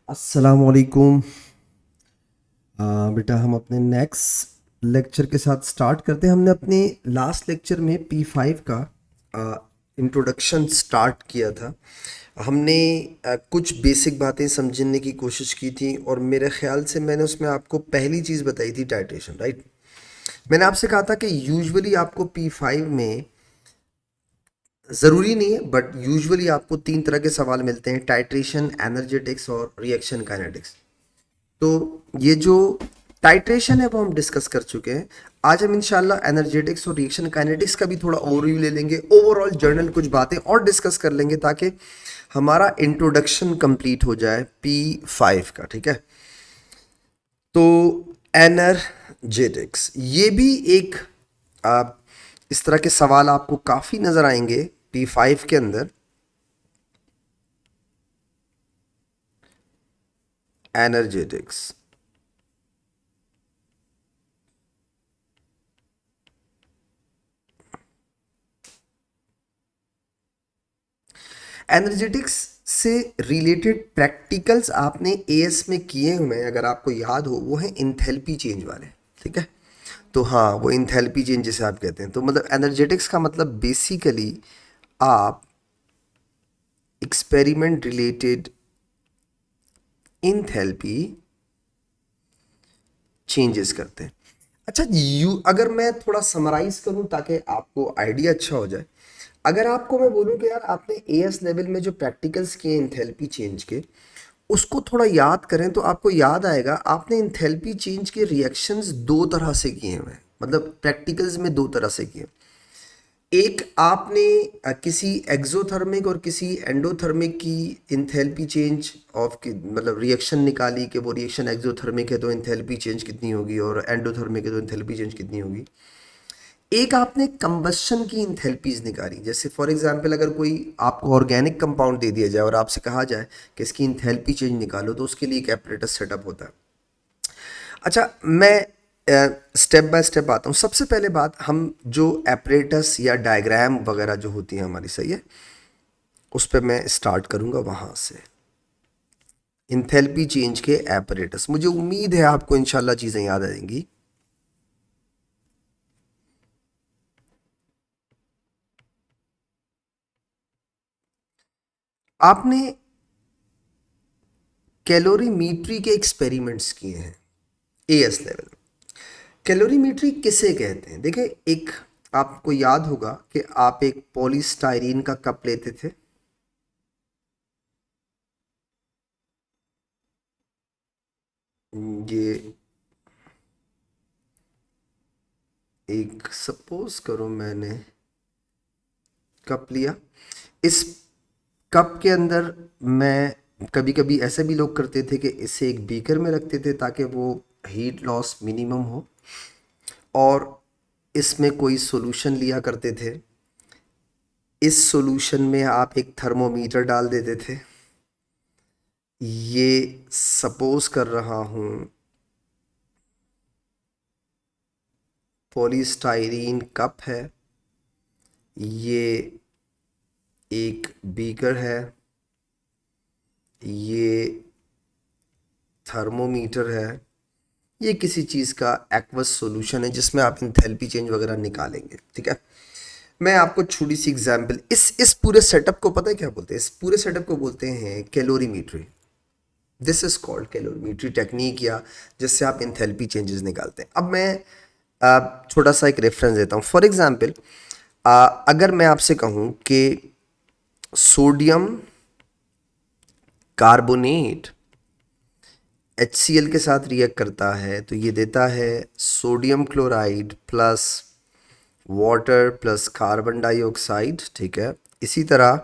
अस्सलामुअलैकुम। बेटा हम अपने नेक्स्ट लेक्चर के साथ स्टार्ट करते हैं। हमने अपने लास्ट लेक्चर में P5 का इंट्रोडक्शन स्टार्ट किया था। हमने कुछ बेसिक बातें समझने की कोशिश की थी और मेरे ख्याल से मैंने उसमें आपको पहली चीज़ बताई थी टाइट्रेशन, राइट। मैंने आपसे कहा था कि यूजुअली आपको P5 में ज़रूरी नहीं है बट यूजुअली आपको तीन तरह के सवाल मिलते हैं: टाइट्रेशन, एनर्जेटिक्स और रिएक्शन काइनेटिक्स। तो ये जो टाइट्रेशन है वो हम डिस्कस कर चुके हैं। आज हम इंशाल्लाह एनर्जेटिक्स और रिएक्शन काइनेटिक्स का भी थोड़ा ओवरव्यू ले लेंगे, ओवरऑल जर्नल कुछ बातें और डिस्कस कर लेंगे ताकि हमारा इंट्रोडक्शन कंप्लीट हो जाए P5 का, ठीक है। तो एनर्जेटिक्स ये भी एक आ, इस तरह के सवाल आपको काफ़ी नज़र आएंगे P5 के अंदर। एनर्जेटिक्स एनर्जेटिक्स से रिलेटेड प्रैक्टिकल्स आपने एएस में किए हुए हैं, अगर आपको याद हो, वो है इंथैल्पी चेंज वाले, ठीक है। तो हाँ, वो इंथैल्पी चेंज जिसे आप कहते हैं, तो मतलब एनर्जेटिक्स का मतलब बेसिकली आप एक्सपेरिमेंट रिलेटेड इंथैल्पी चेंजेस करते हैं। अच्छा, यू अगर मैं थोड़ा समराइज करूं ताकि आपको आइडिया अच्छा हो जाए, अगर आपको मैं बोलूं कि यार आपने एएस लेवल में जो प्रैक्टिकल्स किए इंथैल्पी चेंज के, उसको थोड़ा याद करें तो आपको याद आएगा आपने इंथैल्पी चेंज के रिएक्शंस दो तरह से किए हुए हैं, मतलब प्रैक्टिकल्स में दो तरह से किए। एक आपने किसी एक्सोथर्मिक और किसी एंडोथर्मिक की इंथैल्पी चेंज ऑफ की मतलब रिएक्शन निकाली कि वो रिएक्शन एक्सोथर्मिक है तो इंथैल्पी चेंज कितनी होगी और एंडोथर्मिक है तो इंथैल्पी चेंज कितनी होगी। एक आपने कंबस्शन की इंथैल्पीज निकाली, जैसे फॉर एग्जांपल अगर कोई आपको ऑर्गेनिक कंपाउंड दे दिया जाए और आपसे कहा जाए कि इसकी इंथैल्पी चेंज निकालो, तो उसके लिए एक एपरेटस सेटअप होता है। अच्छा, मैं स्टेप बाय स्टेप आता हूँ। सबसे पहले बात, हम जो एपरेटस या डायग्राम वगैरह जो होती हैं हमारी, सही है, उस पर मैं स्टार्ट करूँगा वहाँ से। इंथैल्पी चेंज के एपरेटस, मुझे उम्मीद है आपको इंशाल्लाह चीज़ें याद आएंगी। आपने कैलोरीमीट्री के एक्सपेरिमेंट्स किए हैं एएस लेवल। कैलोरीमेट्री किसे कहते हैं? देखिए, एक आपको याद होगा कि आप एक पॉलीस्टाइरीन का कप लेते थे, ये एक सपोज करो मैंने कप लिया। इस कप के अंदर मैं, कभी कभी ऐसे भी लोग करते थे कि इसे एक बीकर में रखते थे ताकि वो हीट लॉस मिनिमम हो, और इसमें कोई सॉल्यूशन लिया करते थे। इस सॉल्यूशन में आप एक थर्मोमीटर डाल देते थे। ये सपोज कर रहा हूँ पॉलीस्टाइरीन कप है, ये एक बीकर है, ये थर्मोमीटर है, ये किसी चीज़ का एक्वस सॉल्यूशन है जिसमें आप इंथैल्पी चेंज वगैरह निकालेंगे, ठीक है। मैं आपको छोटी सी एग्जांपल, इस पूरे सेटअप को पता है क्या बोलते हैं? इस पूरे सेटअप को बोलते हैं calorimetry. This is called calorimetry technique, या जिससे आप इंथैल्पी चेंजेस निकालते हैं। अब मैं छोटा सा एक रेफरेंस देता हूँ। फॉर एग्जांपल, अगर मैं आपसे कहूँ कि सोडियम कार्बोनेट HCl के साथ रिएक्ट करता है तो ये देता है sodium chloride plus water plus carbon dioxide, ठीक है। इसी तरह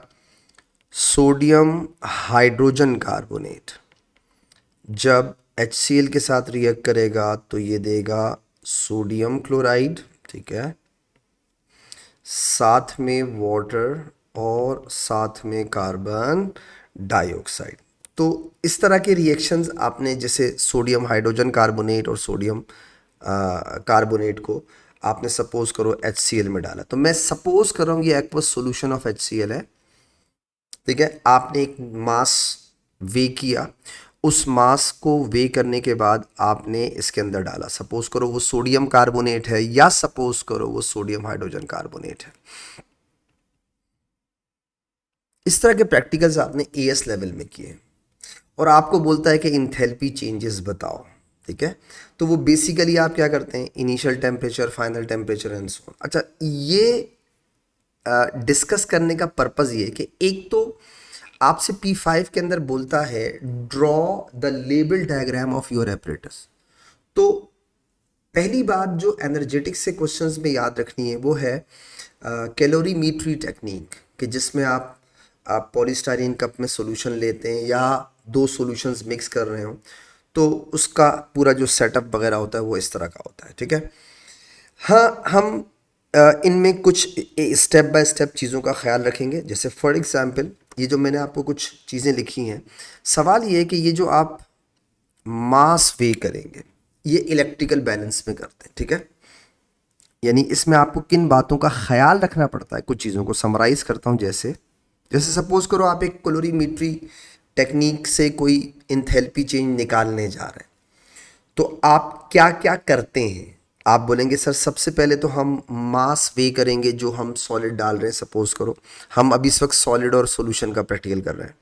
सोडियम हाइड्रोजन कार्बोनेट जब HCl के साथ रिएक्ट करेगा तो ये देगा सोडियम क्लोराइड, ठीक है, साथ में वाटर और साथ में कार्बन डाइऑक्साइड। तो इस तरह के रिएक्शंस आपने, जैसे सोडियम हाइड्रोजन कार्बोनेट और सोडियम कार्बोनेट को आपने सपोज करो HCl में डाला, तो मैं सपोज कर रहा हूँ ये एक्वस सॉल्यूशन ऑफ HCl है, ठीक है। आपने एक मास वे किया उस मास को वे करने के बाद आपने इसके अंदर डाला, सपोज करो वो सोडियम कार्बोनेट है या सपोज करो वो सोडियम हाइड्रोजन कार्बोनेट है। इस तरह के प्रैक्टिकल्स आपने एएस लेवल में किए और आपको बोलता है कि इंथैल्पी चेंजेस बताओ, ठीक है। तो वो बेसिकली आप क्या करते हैं, initial temperature, final temperature and so on. अच्छा, ये डिस्कस करने का पर्पज़ ये है कि एक तो आपसे P5 के अंदर बोलता है draw the label diagram of your apparatus. तो पहली बात जो एनर्जेटिक्स से क्वेश्चंस में याद रखनी है वो है कैलोरीमीट्री टेक्निक, कि जिसमें आप पॉलीस्टाइरीन कप में सॉल्यूशन लेते हैं या दो सॉल्यूशंस मिक्स कर रहे हो, तो उसका पूरा जो सेटअप वगैरह होता है वो इस तरह का होता है, ठीक है। हाँ, हम इनमें कुछ स्टेप बाय स्टेप चीज़ों का ख्याल रखेंगे। जैसे फॉर एग्जांपल ये जो मैंने आपको कुछ चीज़ें लिखी हैं, सवाल ये है कि ये जो आप मास वे करेंगे ये इलेक्ट्रिकल बैलेंस में करते हैं, ठीक है। यानी इसमें आपको किन बातों का ख्याल रखना पड़ता है, कुछ चीज़ों को समराइज करता हूँ। जैसे जैसे सपोज करो आप एक कैलोरीमेट्री टेक्निक से कोई इंथैल्पी चेंज निकालने जा रहे हैं, तो आप क्या क्या करते हैं। आप बोलेंगे सर सबसे पहले तो हम मास वे करेंगे जो हम सॉलिड डाल रहे हैं। सपोज करो हम अभी इस वक्त सॉलिड और सॉल्यूशन का प्रैक्टिकल कर रहे हैं,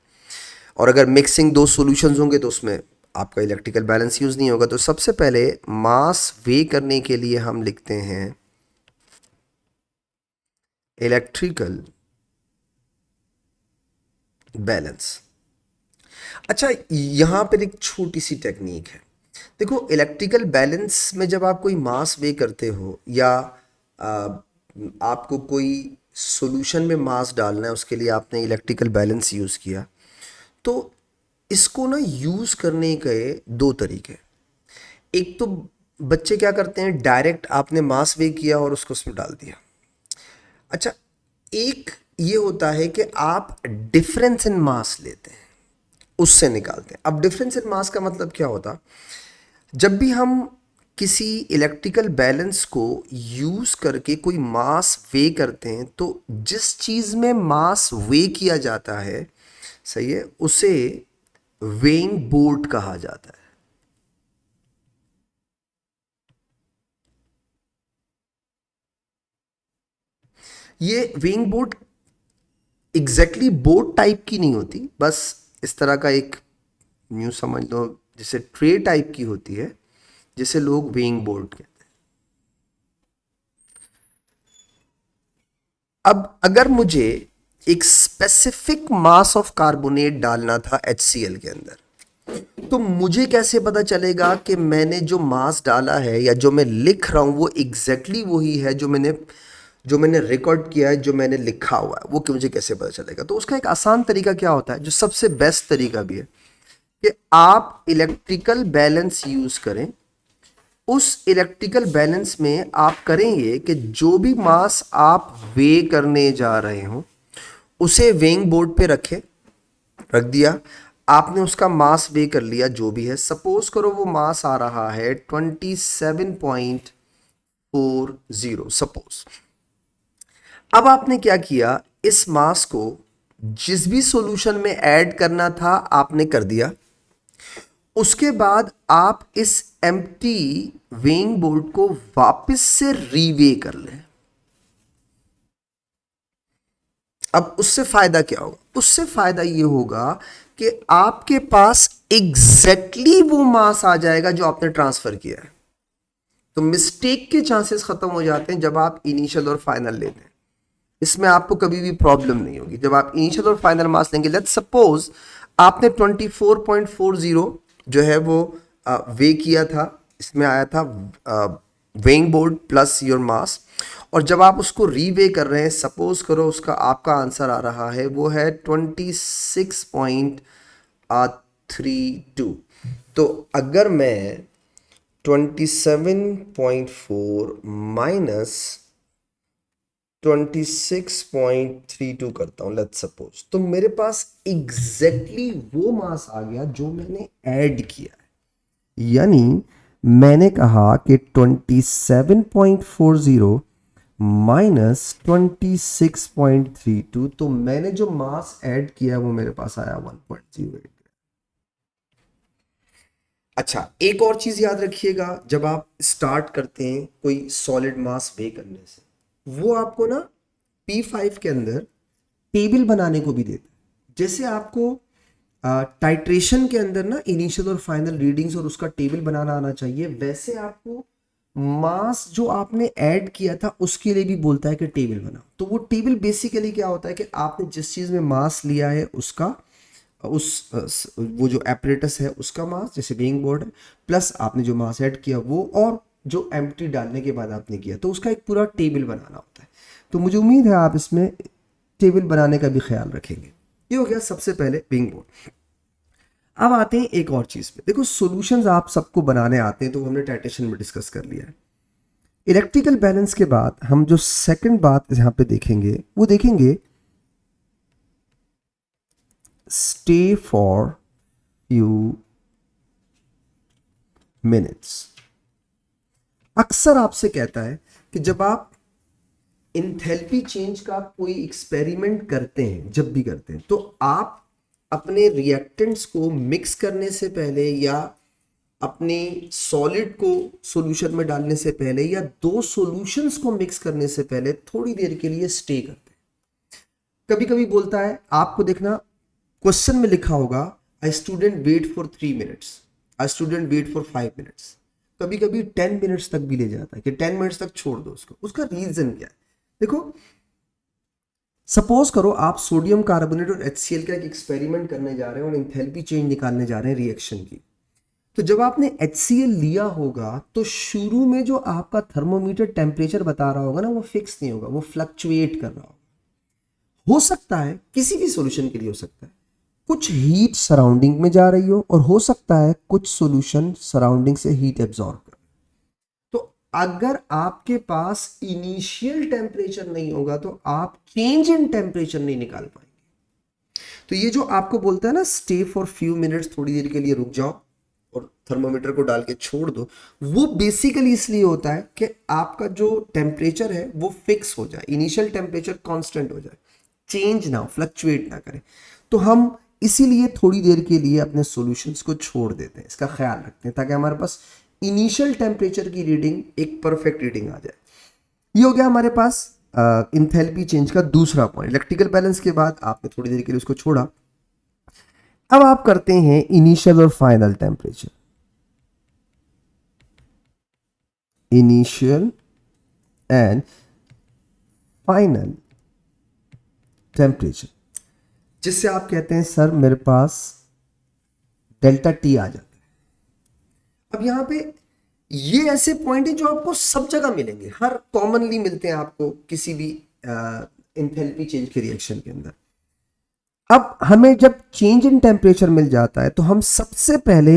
और अगर मिक्सिंग दो सॉल्यूशंस होंगे तो उसमें आपका इलेक्ट्रिकल बैलेंस यूज़ नहीं होगा। तो सबसे पहले मास वे करने के लिए हम लिखते हैं इलेक्ट्रिकल बैलेंस। अच्छा, यहाँ पर एक छोटी सी टेक्निक है। देखो, इलेक्ट्रिकल बैलेंस में जब आप कोई मास वे करते हो या आ, आपको कोई सॉल्यूशन में मास डालना है, उसके लिए आपने इलेक्ट्रिकल बैलेंस यूज़ किया, तो इसको ना यूज़ करने के दो तरीके। एक तो बच्चे क्या करते हैं, डायरेक्ट आपने मास वे किया और उसको उसमें डाल दिया। अच्छा, एक ये होता है कि आप डिफरेंस इन मास लेते हैं, उससे निकालते हैं। अब डिफरेंस इन मास का मतलब क्या होता, जब भी हम किसी इलेक्ट्रिकल बैलेंस को यूज करके कोई मास वे करते हैं, तो जिस चीज में मास वे किया जाता है, सही है, उसे वेइंग बोर्ड कहा जाता है। ये weighing board exactly board type की नहीं होती, बस इस तरह का एक न्यू समझ लो, जैसे ट्रे टाइप की होती है, जिसे लोग वेइंग बोर्ड कहते हैं। अब अगर मुझे एक स्पेसिफिक मास ऑफ कार्बोनेट डालना था HCl के अंदर, तो मुझे कैसे पता चलेगा कि मैंने जो मास डाला है या जो मैं लिख रहा हूं वो एग्जैक्टली वही है जो मैंने रिकॉर्ड किया है, जो मैंने लिखा हुआ है, वो कि मुझे कैसे पता चलेगा। तो उसका एक आसान तरीका क्या होता है, जो सबसे बेस्ट तरीका भी है, कि आप इलेक्ट्रिकल बैलेंस यूज करें। उस इलेक्ट्रिकल बैलेंस में आप करेंगे कि जो भी मास आप वे करने जा रहे हो उसे वेइंग बोर्ड पे रख दिया। आपने उसका मास वे कर लिया जो भी है। सपोज करो वो मास आ रहा है 27.40। सपोज अब आपने क्या किया, इस मास को जिस भी सॉल्यूशन में ऐड करना था आपने कर दिया। उसके बाद आप इस एम्प्टी वेइंग बोर्ड को वापस से रीवे कर लें। अब उससे फायदा क्या होगा, उससे फायदा ये होगा कि आपके पास एग्जैक्टली वो मास आ जाएगा जो आपने ट्रांसफर किया है। तो मिस्टेक के चांसेस खत्म हो जाते हैं जब आप इनिशियल और फाइनल लेते हैं। इसमें आपको कभी भी प्रॉब्लम नहीं होगी जब आप इनिशियल और फाइनल मास लेंगे। लेट्स सपोज आपने 24.40 जो है वो वे किया था, इसमें आया था वेइंग बोर्ड प्लस योर मास, और जब आप उसको रीवे कर रहे हैं, सपोज करो उसका आपका आंसर आ रहा है वो है 26.32। तो अगर मैं 27.4 माइनस 26.32 करता हूं, लेट्स सपोज, तो मेरे पास एग्जैक्टली वो मास आ गया जो मैंने ऐड किया है। यानी मैंने कहा कि 27.40 माइनस 26.32, तो मैंने जो मास ऐड किया वो मेरे पास आया 1.08। अच्छा, एक और चीज याद रखिएगा, जब आप स्टार्ट करते हैं कोई सॉलिड मास वे करने से, वो आपको ना P5 के अंदर टेबल बनाने को भी देता है। जैसे आपको टाइट्रेशन के अंदर ना इनिशियल और फाइनल रीडिंग्स और उसका टेबल बनाना आना चाहिए, वैसे आपको मास जो आपने ऐड किया था उसके लिए भी बोलता है कि टेबल बनाओ। तो वो टेबल बेसिकली क्या होता है कि आपने जिस चीज़ में मास लिया है उसका, वो जो एपरेटस है उसका मास, जैसे वेइंग बोर्ड है, प्लस आपने जो मास ऐड किया वो, और जो एम्प्टी डालने के बाद आपने किया, तो उसका एक पूरा टेबल बनाना होता है। तो मुझे उम्मीद है आप इसमें टेबल बनाने का भी ख्याल रखेंगे। ये हो गया सबसे पहले वेइंग बोर्ड। अब आते हैं एक और चीज़ पे। देखो, सॉल्यूशंस आप सबको बनाने आते हैं, तो हमने टाइट्रेशन में डिस्कस कर लिया है। इलेक्ट्रिकल बैलेंस के बाद हम जो सेकंड बात यहाँ पे देखेंगे वो देखेंगे स्टे फॉर फ्यू मिनट्स। अक्सर आपसे कहता है कि जब आप इंथैल्पी चेंज का कोई एक्सपेरिमेंट करते हैं, जब भी करते हैं, तो आप अपने रिएक्टेंट्स को मिक्स करने से पहले या अपने सॉलिड को सॉल्यूशन में डालने से पहले या दो सॉल्यूशंस को मिक्स करने से पहले थोड़ी देर के लिए स्टे करते हैं। कभी कभी बोलता है, आपको देखना क्वेश्चन में लिखा होगा I student wait for 3 minutes, I student wait for 5 minutes. कभी कभी 10 मिनट्स तक भी ले जाता है कि 10 मिनट्स तक छोड़ दो उसको। उसका रीजन क्या है? देखो, सपोज करो आप सोडियम कार्बोनेट और HCl का एक एक्सपेरिमेंट करने जा रहे हैं और इंथैल्पी चेंज निकालने जा रहे हैं रिएक्शन की। तो जब आपने HCl लिया होगा तो शुरू में जो आपका थर्मोमीटर टेम्परेचर बता रहा होगा ना, वो फिक्स नहीं होगा, वो फ्लक्चुएट कर रहा होगा। हो सकता है किसी भी सॉल्यूशन के लिए हो सकता है कुछ हीट सराउंडिंग में जा रही हो, और हो सकता है कुछ सॉल्यूशन सराउंडिंग से हीट एब्जॉर्ब कर। तो अगर आपके पास इनिशियल टेम्परेचर नहीं होगा तो आप चेंज इन टेम्परेचर नहीं निकाल पाएंगे। तो ये जो आपको बोलता है ना स्टे फॉर फ्यू मिनट्स, थोड़ी देर के लिए रुक जाओ और थर्मोमीटर को डाल के छोड़ दो, वो बेसिकली इसलिए होता है कि आपका जो टेम्परेचर है वो फिक्स हो जाए, इनिशियल टेम्परेचर कांस्टेंट हो जाए, चेंज ना हो, फ्लक्चुएट ना करे। तो हम इसीलिए थोड़ी देर के लिए अपने सॉल्यूशंस को छोड़ देते हैं, इसका ख्याल रखते हैं ताकि हमारे पास इनिशियल टेम्परेचर की रीडिंग एक परफेक्ट रीडिंग आ जाए। ये हो गया हमारे पास इंथैल्पी चेंज का दूसरा पॉइंट। इलेक्ट्रिकल बैलेंस के बाद आपने थोड़ी देर के लिए उसको छोड़ा। अब आप करते हैं इनिशियल और final temperature. Initial and final temperature, जिससे आप कहते हैं सर मेरे पास डेल्टा टी आ जाता है। अब यहां पे ये ऐसे पॉइंट है जो आपको सब जगह मिलेंगे, हर कॉमनली मिलते हैं आपको किसी भी इंथैल्पी चेंज के रिएक्शन के अंदर। अब हमें जब चेंज इन टेम्परेचर मिल जाता है तो हम सबसे पहले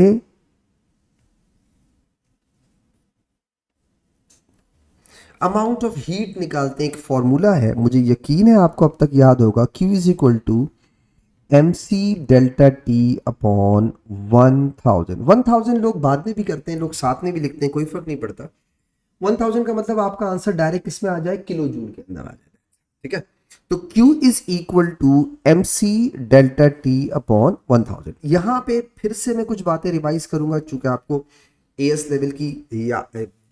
अमाउंट ऑफ हीट निकालते हैं। एक फॉर्मूला है, मुझे यकीन है आपको अब तक याद होगा, Q is equal to MC delta T upon 1000। 1000 लोग बाद में भी करते हैं, लोग साथ में भी लिखते हैं, कोई फर्क नहीं पड़ता। 1000 का मतलब आपका आंसर डायरेक्ट इसमें आ जाए, किलो जूल के अंदर आ जाए। ठीक है, तो Q is equal to MC delta T upon 1000। यहां पे फिर से मैं कुछ बातें रिवाइज करूंगा चूंकि आपको AS लेवल की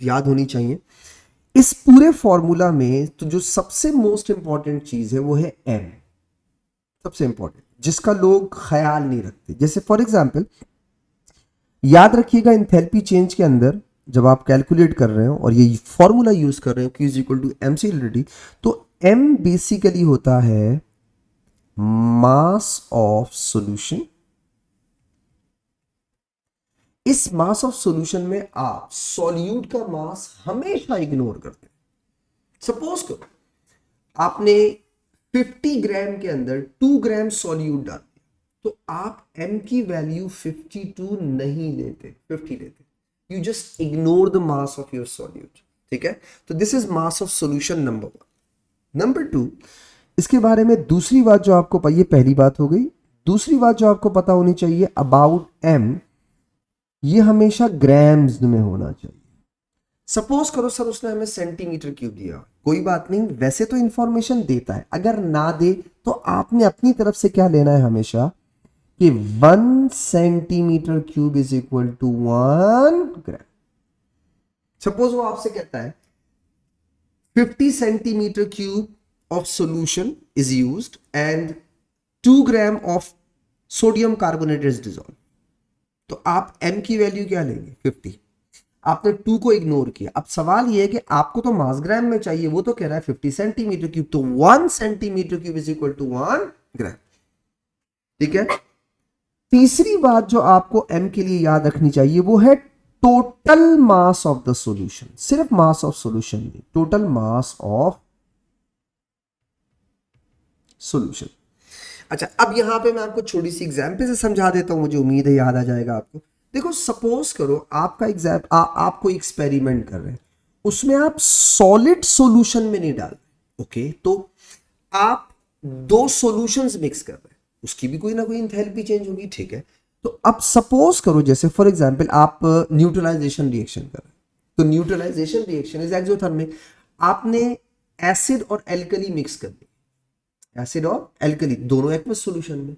याद होनी चाहिए। इस पूरे फॉर्मूला में तो जो सबसे मोस्ट इंपॉर्टेंट चीज है वो है M, सबसे इंपॉर्टेंट, जिसका लोग ख्याल नहीं रखते। जैसे फॉर एग्जाम्पल याद रखिएगा, इंथैल्पी चेंज के अंदर जब आप कैलकुलेट कर रहे हो और ये फॉर्मूला यूज कर रहे हो Q is equal to MC delta T, तो M बेसिकली होता है मास ऑफ सॉल्यूशन। इस मास ऑफ सॉल्यूशन में आप सॉल्यूट का मास हमेशा इग्नोर करते हैं। सपोज करो आपने 50 ग्राम के अंदर 2 ग्राम सॉल्यूट डाल दिया, तो आप M की वैल्यू 52 नहीं लेते, 50 लेते। You just ignore the mass of your solute. ठीक है, तो this is mass of solution number 1। Number 2, इसके बारे में दूसरी बात जो आपको, ये पहली बात हो गई। दूसरी बात जो आपको पता होनी चाहिए अबाउट M, ये हमेशा ग्राम्स में होना चाहिए। सपोज करो सर उसने हमें सेंटीमीटर क्यूब दिया, कोई बात नहीं, वैसे तो इंफॉर्मेशन देता है, अगर ना दे तो आपने अपनी तरफ से क्या लेना है, हमेशा कि 1 centimetre cube is equal to 1 gram. Suppose वो आपसे कहता है 50 centimetre cube of solution is used and 2 gram of sodium carbonate is dissolved। तो आप m की वैल्यू क्या लेंगे 50। आपने 2 को इग्नोर किया। अब सवाल ये है कि आपको तो मास ग्राम में चाहिए, वो तो कह रहा है 50 सेंटीमीटर क्यूब, तो 1 centimetre cube is equal to 1 gram. ठीक है। तीसरी बात जो आपको m के लिए याद रखनी चाहिए वो है total mass of the solution. सिर्फ मास ऑफ सॉल्यूशन नहीं, टोटल मास ऑफ सॉल्यूशन। अच्छा, अब यहां पे मैं आपको छोटी सी एग्जांपल से समझा देता हूं, मुझे उम्मीद है याद आ जाएगा आपको। देखो सपोज करो आपका आप कोई एक्सपेरिमेंट कर रहे हैं, उसमें आप सॉलिड सॉल्यूशन में नहीं डाल रहे, ओके, तो आप दो सॉल्यूशंस मिक्स कर रहे हैं, उसकी भी कोई ना कोई एंथैल्पी चेंज होगी। ठीक है। तो अब सपोज करो जैसे फॉर एग्जांपल आप न्यूट्रलाइजेशन रिएक्शन कर रहे हैं, तो न्यूट्रलाइजेशन रिएक्शन इज एक्सोथर्मिक। आपने एसिड और एल्कली मिक्स कर दी, एसिड और एल्कली दोनों एक्वस सॉल्यूशन में।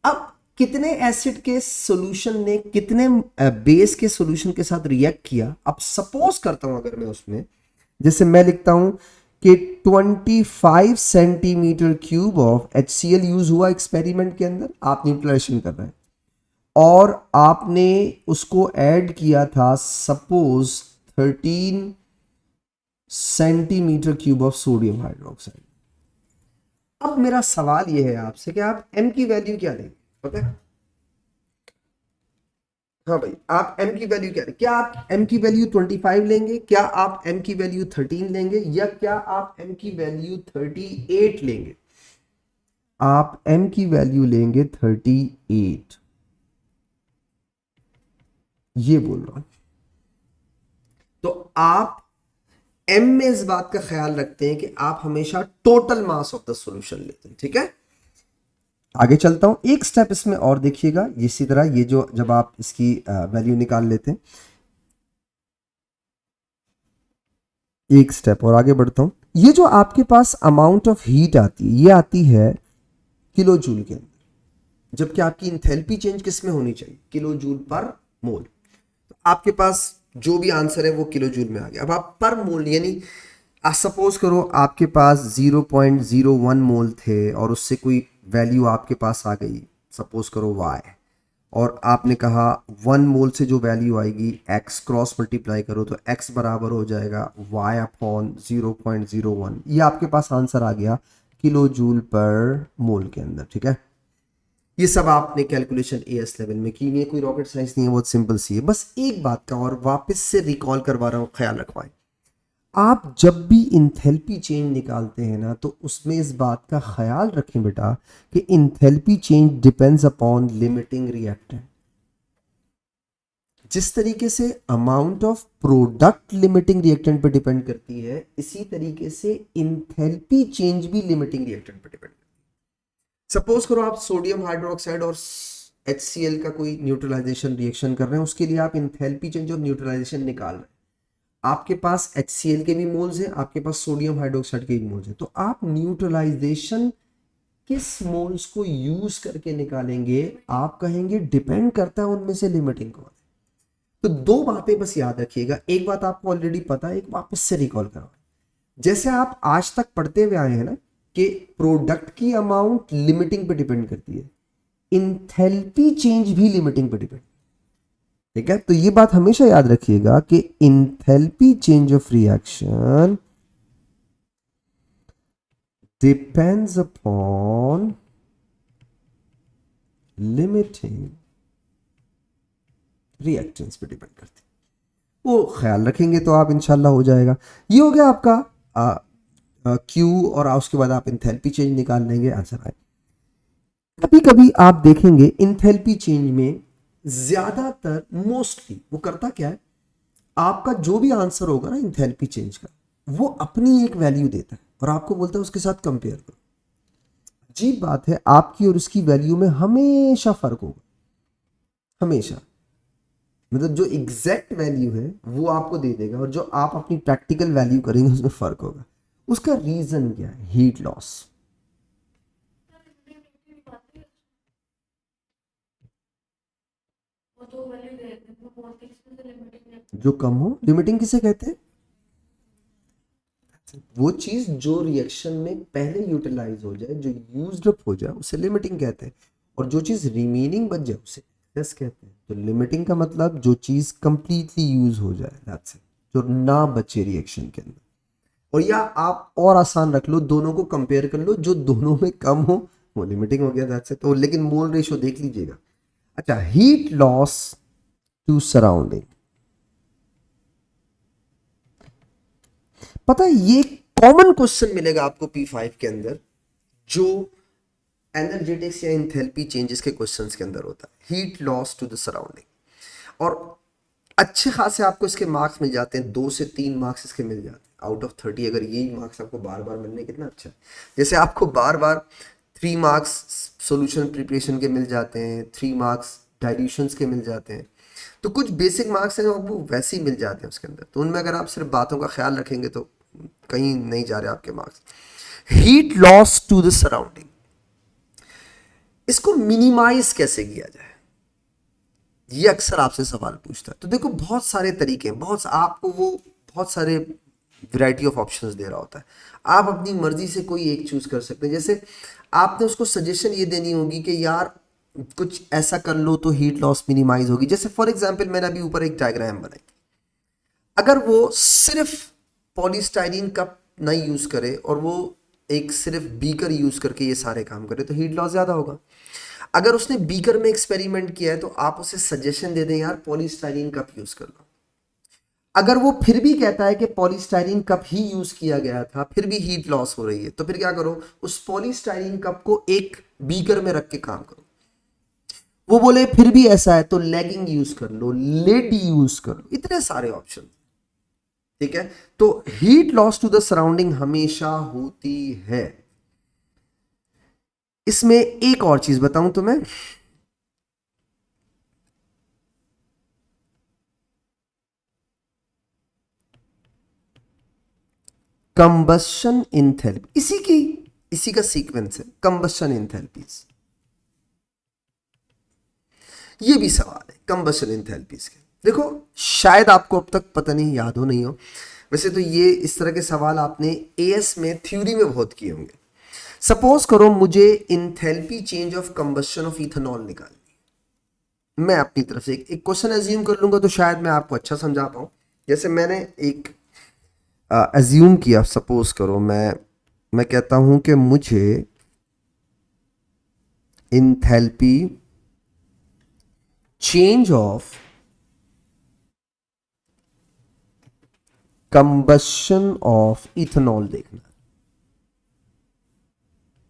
अब कितने एसिड के सॉल्यूशन ने कितने बेस के सॉल्यूशन के साथ रिएक्ट किया। अब सपोज करता हूं अगर मैं उसमें, जैसे मैं लिखता हूं कि 25 centimetre cube of HCl use हुआ एक्सपेरिमेंट के अंदर, आप न्यूट्रलाइजेशन कर रहे हैं, और आपने उसको ऐड किया था suppose 13 centimetre cube of sodium hydroxide. अब मेरा सवाल यह है आपसे कि आप m की वैल्यू क्या लेंगे, पता है? हाँ भाई, आप m की वैल्यू क्या लेंगे? क्या आप m की वैल्यू 25 लेंगे, क्या आप m की वैल्यू 13 लेंगे, या क्या आप m की वैल्यू 38 लेंगे? आप m की वैल्यू लेंगे 38, ये बोल रहा हूं। तो आप m में इस बात का ख्याल रखते हैं कि आप हमेशा total mass of the solution लेते हैं। ठीक है। आगे चलता हूं, एक स्टेप इसमें और देखिएगा। इसी तरह ये जो जब आप इसकी वैल्यू निकाल लेते हैं, एक स्टेप और आगे बढ़ता हूं। ये जो आपके पास अमाउंट ऑफ हीट आती है, ये आती है किलो जूल के अंदर, जबकि आपकी इंथैल्पी चेंज किस में होनी चाहिए, किलो जूल पर मोल। तो आपके पास जो भी आंसर है वो किलो जूल में आ गया। अब आप पर मोल यानी सपोज करो आपके पास 0.01 मोल थे और उससे कोई वैल्यू आपके पास आ गई, सपोज करो y, और आपने कहा 1 मोल से जो वैल्यू आएगी x क्रॉस मल्टीप्लाई करो तो x बराबर हो जाएगा y अपॉन 0.01। ये आपके पास आंसर आ गया किलो जूल पर मोल के अंदर। ठीक है। ये सब आपने कैलकुलेशन एएस लेवल में की, ये कोई रॉकेट साइंस नहीं है, बहुत सिंपल सी है। बस एक बात का और वापस से रिकॉल करवा रहा हूँ, ख्याल रखवाएं। आप जब भी इंथैल्पी चेंज निकालते हैं ना, तो उसमें इस बात का ख्याल रखें बेटा कि enthalpy change depends upon limiting reactant. जिस तरीके से amount of product limiting reactant पर डिपेंड करती है, इसी तरीके से इंथैल्पी चेंज भी लिमिटिंग रिएक्टेंट पर डिपेंड करती है। सपोज करो आप सोडियम हाइड्रोक्साइड और HCl का कोई न्यूट्रलाइजेशन रिएक्शन कर रहे हैं, उसके लिए आप इंथैल्पी चेंज और न्यूट्रलाइजेशन निकाल रहे हैं। आपके पास HCl के भी मोल्स हैं, आपके पास सोडियम हाइड्रोक्साइड के भी मोल्स हैं, तो आप न्यूट्रलाइजेशन किस मोल्स को यूज करके निकालेंगे, आप कहेंगे डिपेंड करता है उनमें से लिमिटिंग कौन है। तो दो बातें बस याद रखिएगा। एक बात आपको ऑलरेडी पता है, एक वापस से रिकॉल करो। जैसे आप आज तक पढ़ते हुए आए हैं ना कि प्रोडक्ट की अमाउंट लिमिटिंग पे डिपेंड करती है, इंथैल्पी चेंज भी लिमिटिंग पे डिपेंड। ठीक है। तो ये बात हमेशा याद रखिएगा कि enthalpy change of reaction depends upon limiting reactance पे डिपेंड करती है। वो ख्याल रखेंगे तो आप इंशाल्लाह हो जाएगा। ये हो गया आपका क्यू, और उसके बाद आप इंथैल्पी चेंज निकाल लेंगे, आंसर आए। कभी कभी आप देखेंगे इंथैल्पी चेंज में ज्यादातर मोस्टली वो करता क्या है, आपका जो भी आंसर होगा ना इंथैल्पी चेंज का, वो अपनी एक वैल्यू देता है और आपको बोलता है उसके साथ कंपेयर करो। अजीब बात है, आपकी और उसकी वैल्यू में हमेशा फर्क होगा, हमेशा। मतलब जो एग्जैक्ट वैल्यू है वो आपको दे देगा, और जो आप अपनी प्रैक्टिकल वैल्यू करेंगे उसमें फर्क होगा। उसका रीजन क्या है? Heat loss. जो कम हो, लिमिटिंग किसे कहते हैं? वो चीज जो रिएक्शन में पहले यूटिलाइज हो जाए, जो यूज्ड अप हो जाए, उसे लिमिटिंग कहते हैं। और जो चीज रिमेनिंग बच जाए उसे एक्सेस कहते हैं। तो लिमिटिंग का मतलब जो चीज कंप्लीटली यूज हो जाए, दैट्स इट, जो ना बचे रिएक्शन के अंदर। और या आप और आसान रख लो, दोनों को कंपेयर कर लो, जो दोनों में कम हो वो लिमिटिंग हो गया, दैट्स इट। तो लेकिन मोल रेशियो देख लीजिएगा। अच्छा, हीट लॉस टू सराउंडिंग, पता है ये कॉमन क्वेश्चन मिलेगा आपको P5 के अंदर, जो एनर्जेटिक्स या इंथैल्पी चेंजेस के क्वेश्चंस के अंदर होता है, heat loss to the surrounding. और अच्छे खासे आपको इसके मार्क्स मिल जाते हैं, 2 से 3 मार्क्स इसके मिल जाते हैं आउट ऑफ 30। अगर यही मार्क्स आपको बार बार मिलने, कितना अच्छा है। जैसे आपको बार बार 3 मार्क्स सॉल्यूशन प्रिपरेशन के मिल जाते हैं, 3 मार्क्स डाइल्यूशंस के मिल जाते हैं, तो कुछ बेसिक मार्क्स हैं जो आपको वैसे ही मिल जाते हैं उसके अंदर। तो उनमें अगर आप सिर्फ बातों का ख्याल रखेंगे तो कहीं नहीं जा रहे आपके marks. Heat loss to the surrounding, इसको मिनिमाइज कैसे किया जाए, ये अक्सर आपसे सवाल पूछता है। तो देखो बहुत सारे तरीके हैं, आपको वो बहुत सारे वैरायटी ऑफ ऑप्शंस दे रहा होता है। आप अपनी मर्जी से कोई एक चूज कर सकते हैं। जैसे आपने उसको सजेशन ये देनी होगी कि यार कुछ ऐसा कर लो तो हीट लॉस मिनिमाइज होगी। जैसे फॉर एग्जांपल मैंने अभी ऊपर एक डायग्राम बनाई, अगर वो सिर्फ पॉलीस्टाइरीन कप नहीं यूज करे और वो एक सिर्फ बीकर यूज करके ये सारे काम करे तो हीट लॉस ज्यादा होगा। अगर उसने बीकर में एक्सपेरिमेंट किया है तो आप उसे सजेशन दे दें यार पॉलीस्टाइरीन कप यूज कर लो। अगर वो फिर भी कहता है कि पॉलीस्टाइरीन कप ही यूज किया गया था, फिर भी हीट लॉस हो रही है, तो फिर क्या करो, उस पॉलीस्टाइरीन कप को एक बीकर में रख के काम करो। वो बोले फिर भी ऐसा है तो लैगिंग यूज कर लो, लेड यूज कर लो, इतने सारे ऑप्शन। ठीक है, तो heat loss to the surrounding हमेशा होती है। इसमें एक और चीज बताऊं तुम्हें, कंबशन इंथैल्पी, इसी का सीक्वेंस है कंबशन इंथैल्पीज। ये भी सवाल है कंबशन इंथैल्पीज के। देखो शायद आपको अब तक पता नहीं, याद हो नहीं हो, वैसे तो ये इस तरह के सवाल आपने एएस में थ्योरी में बहुत किए होंगे। सपोज करो मुझे enthalpy change of combustion of ethanol निकालनी, मैं अपनी तरफ से एक क्वेश्चन एज्यूम कर लूंगा तो शायद मैं आपको अच्छा समझा पाऊं। जैसे मैंने एक एज्यूम किया, सपोज करो मैं कहता हूं कि मुझे enthalpy change of combustion of ethanol देखना।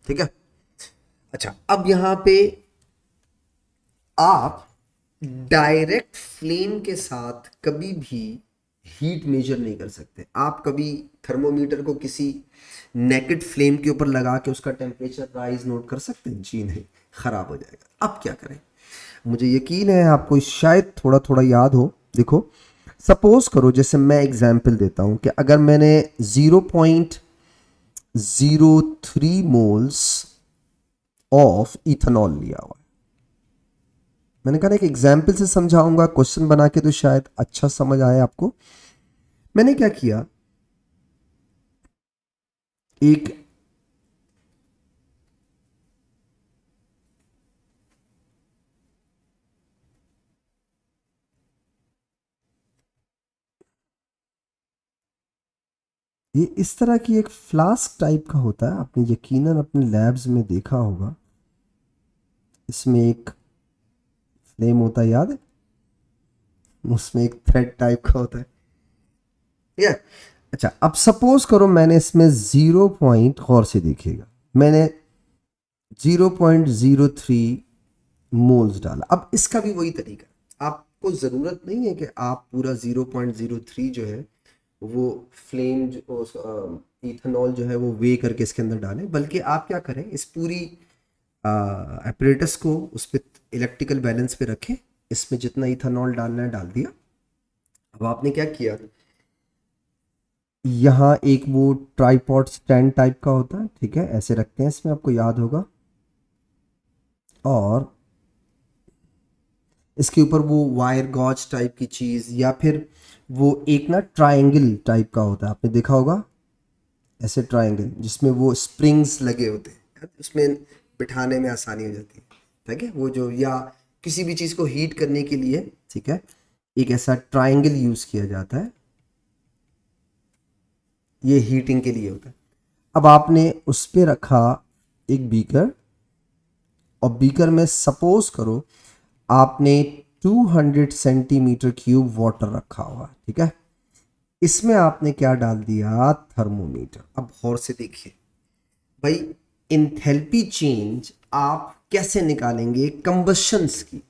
ठीक है, अच्छा अब यहां पे आप डायरेक्ट फ्लेम के साथ कभी भी हीट मेजर नहीं कर सकते। आप कभी थर्मोमीटर को किसी नेकेड फ्लेम के ऊपर लगा के उसका टेम्परेचर राइज नोट कर सकते हैं? जी नहीं, खराब हो जाएगा। अब क्या करें, मुझे यकीन है आपको शायद थोड़ा थोड़ा याद हो। देखो सपोज करो, जैसे मैं एग्जांपल देता हूं कि अगर मैंने 0.03 मोल्स ऑफ इथेनॉल लिया हुआ, मैंने कहा एक एग्जाम्पल से समझाऊंगा, क्वेश्चन बना के तो शायद अच्छा समझ आए आपको। मैंने क्या किया, एक ये इस तरह की एक फ्लास्क टाइप का होता है, आपने यकीनन अपने लैब्स में देखा होगा। इसमें एक फ्लेम होता है, याद है, उसमें एक थ्रेड टाइप का होता है। ठीक है, अच्छा अब सपोज करो मैंने इसमें 0 पॉइंट, गौर से देखिएगा, मैंने 0.03 मोल्स डाला। अब इसका भी वही तरीका है, आपको ज़रूरत नहीं है कि आप पूरा 0.03 जो है वो फ्लेम इथेनॉल जो है वो वे करके इसके अंदर डालें, बल्कि आप क्या करें, इस पूरी एपरेटस को उस पर इलेक्ट्रिकल बैलेंस पे रखें, इसमें जितना इथेनॉल डालना है डाल दिया। अब आपने क्या किया, यहाँ एक वो ट्राईपॉड स्टैंड टाइप का होता है, ठीक है, ऐसे रखते हैं इसमें, आपको याद होगा। और इसके ऊपर वो वायर गॉज टाइप की चीज़, या फिर वो एक ना ट्रायंगल टाइप का होता है, आपने देखा होगा ऐसे ट्रायंगल जिसमें वो स्प्रिंग्स लगे होते हैं, उसमें बिठाने में आसानी हो जाती है, ठीक है, वो जो, या किसी भी चीज़ को हीट करने के लिए, ठीक है, एक ऐसा ट्रायंगल यूज़ किया जाता है, ये हीटिंग के लिए होता है। अब आपने उस पे रखा एक बीकर, और बीकर में सपोज करो आपने 200 सेंटीमीटर क्यूब वाटर रखा हुआ, ठीक है, इसमें आपने क्या डाल दिया, थर्मोमीटर। अब गौर से देखिए भाई, इंथैल्पी चेंज आप कैसे निकालेंगे कंबशंस की,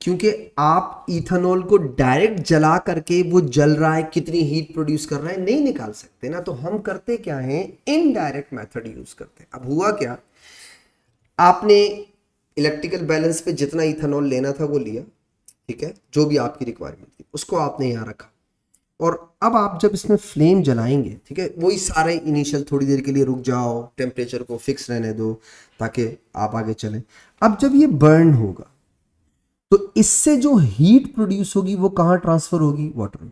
क्योंकि आप इथेनॉल को डायरेक्ट जला करके वो जल रहा है कितनी हीट प्रोड्यूस कर रहा है नहीं निकाल सकते ना, तो हम करते क्या है, इनडायरेक्ट मेथड यूज करते हैं। अब हुआ क्या, आपने इलेक्ट्रिकल बैलेंस पे जितना इथेनॉल लेना था वो लिया, ठीक है, जो भी आपकी रिक्वायरमेंट थी उसको आपने यहाँ रखा, और अब आप जब इसमें फ्लेम जलाएंगे, ठीक है, वही सारे इनिशियल थोड़ी देर के लिए रुक जाओ, टेम्परेचर को फिक्स रहने दो ताकि आप आगे चलें। अब जब ये बर्न होगा तो इससे जो हीट प्रोड्यूस होगी वो कहां ट्रांसफर होगी, वाटर में,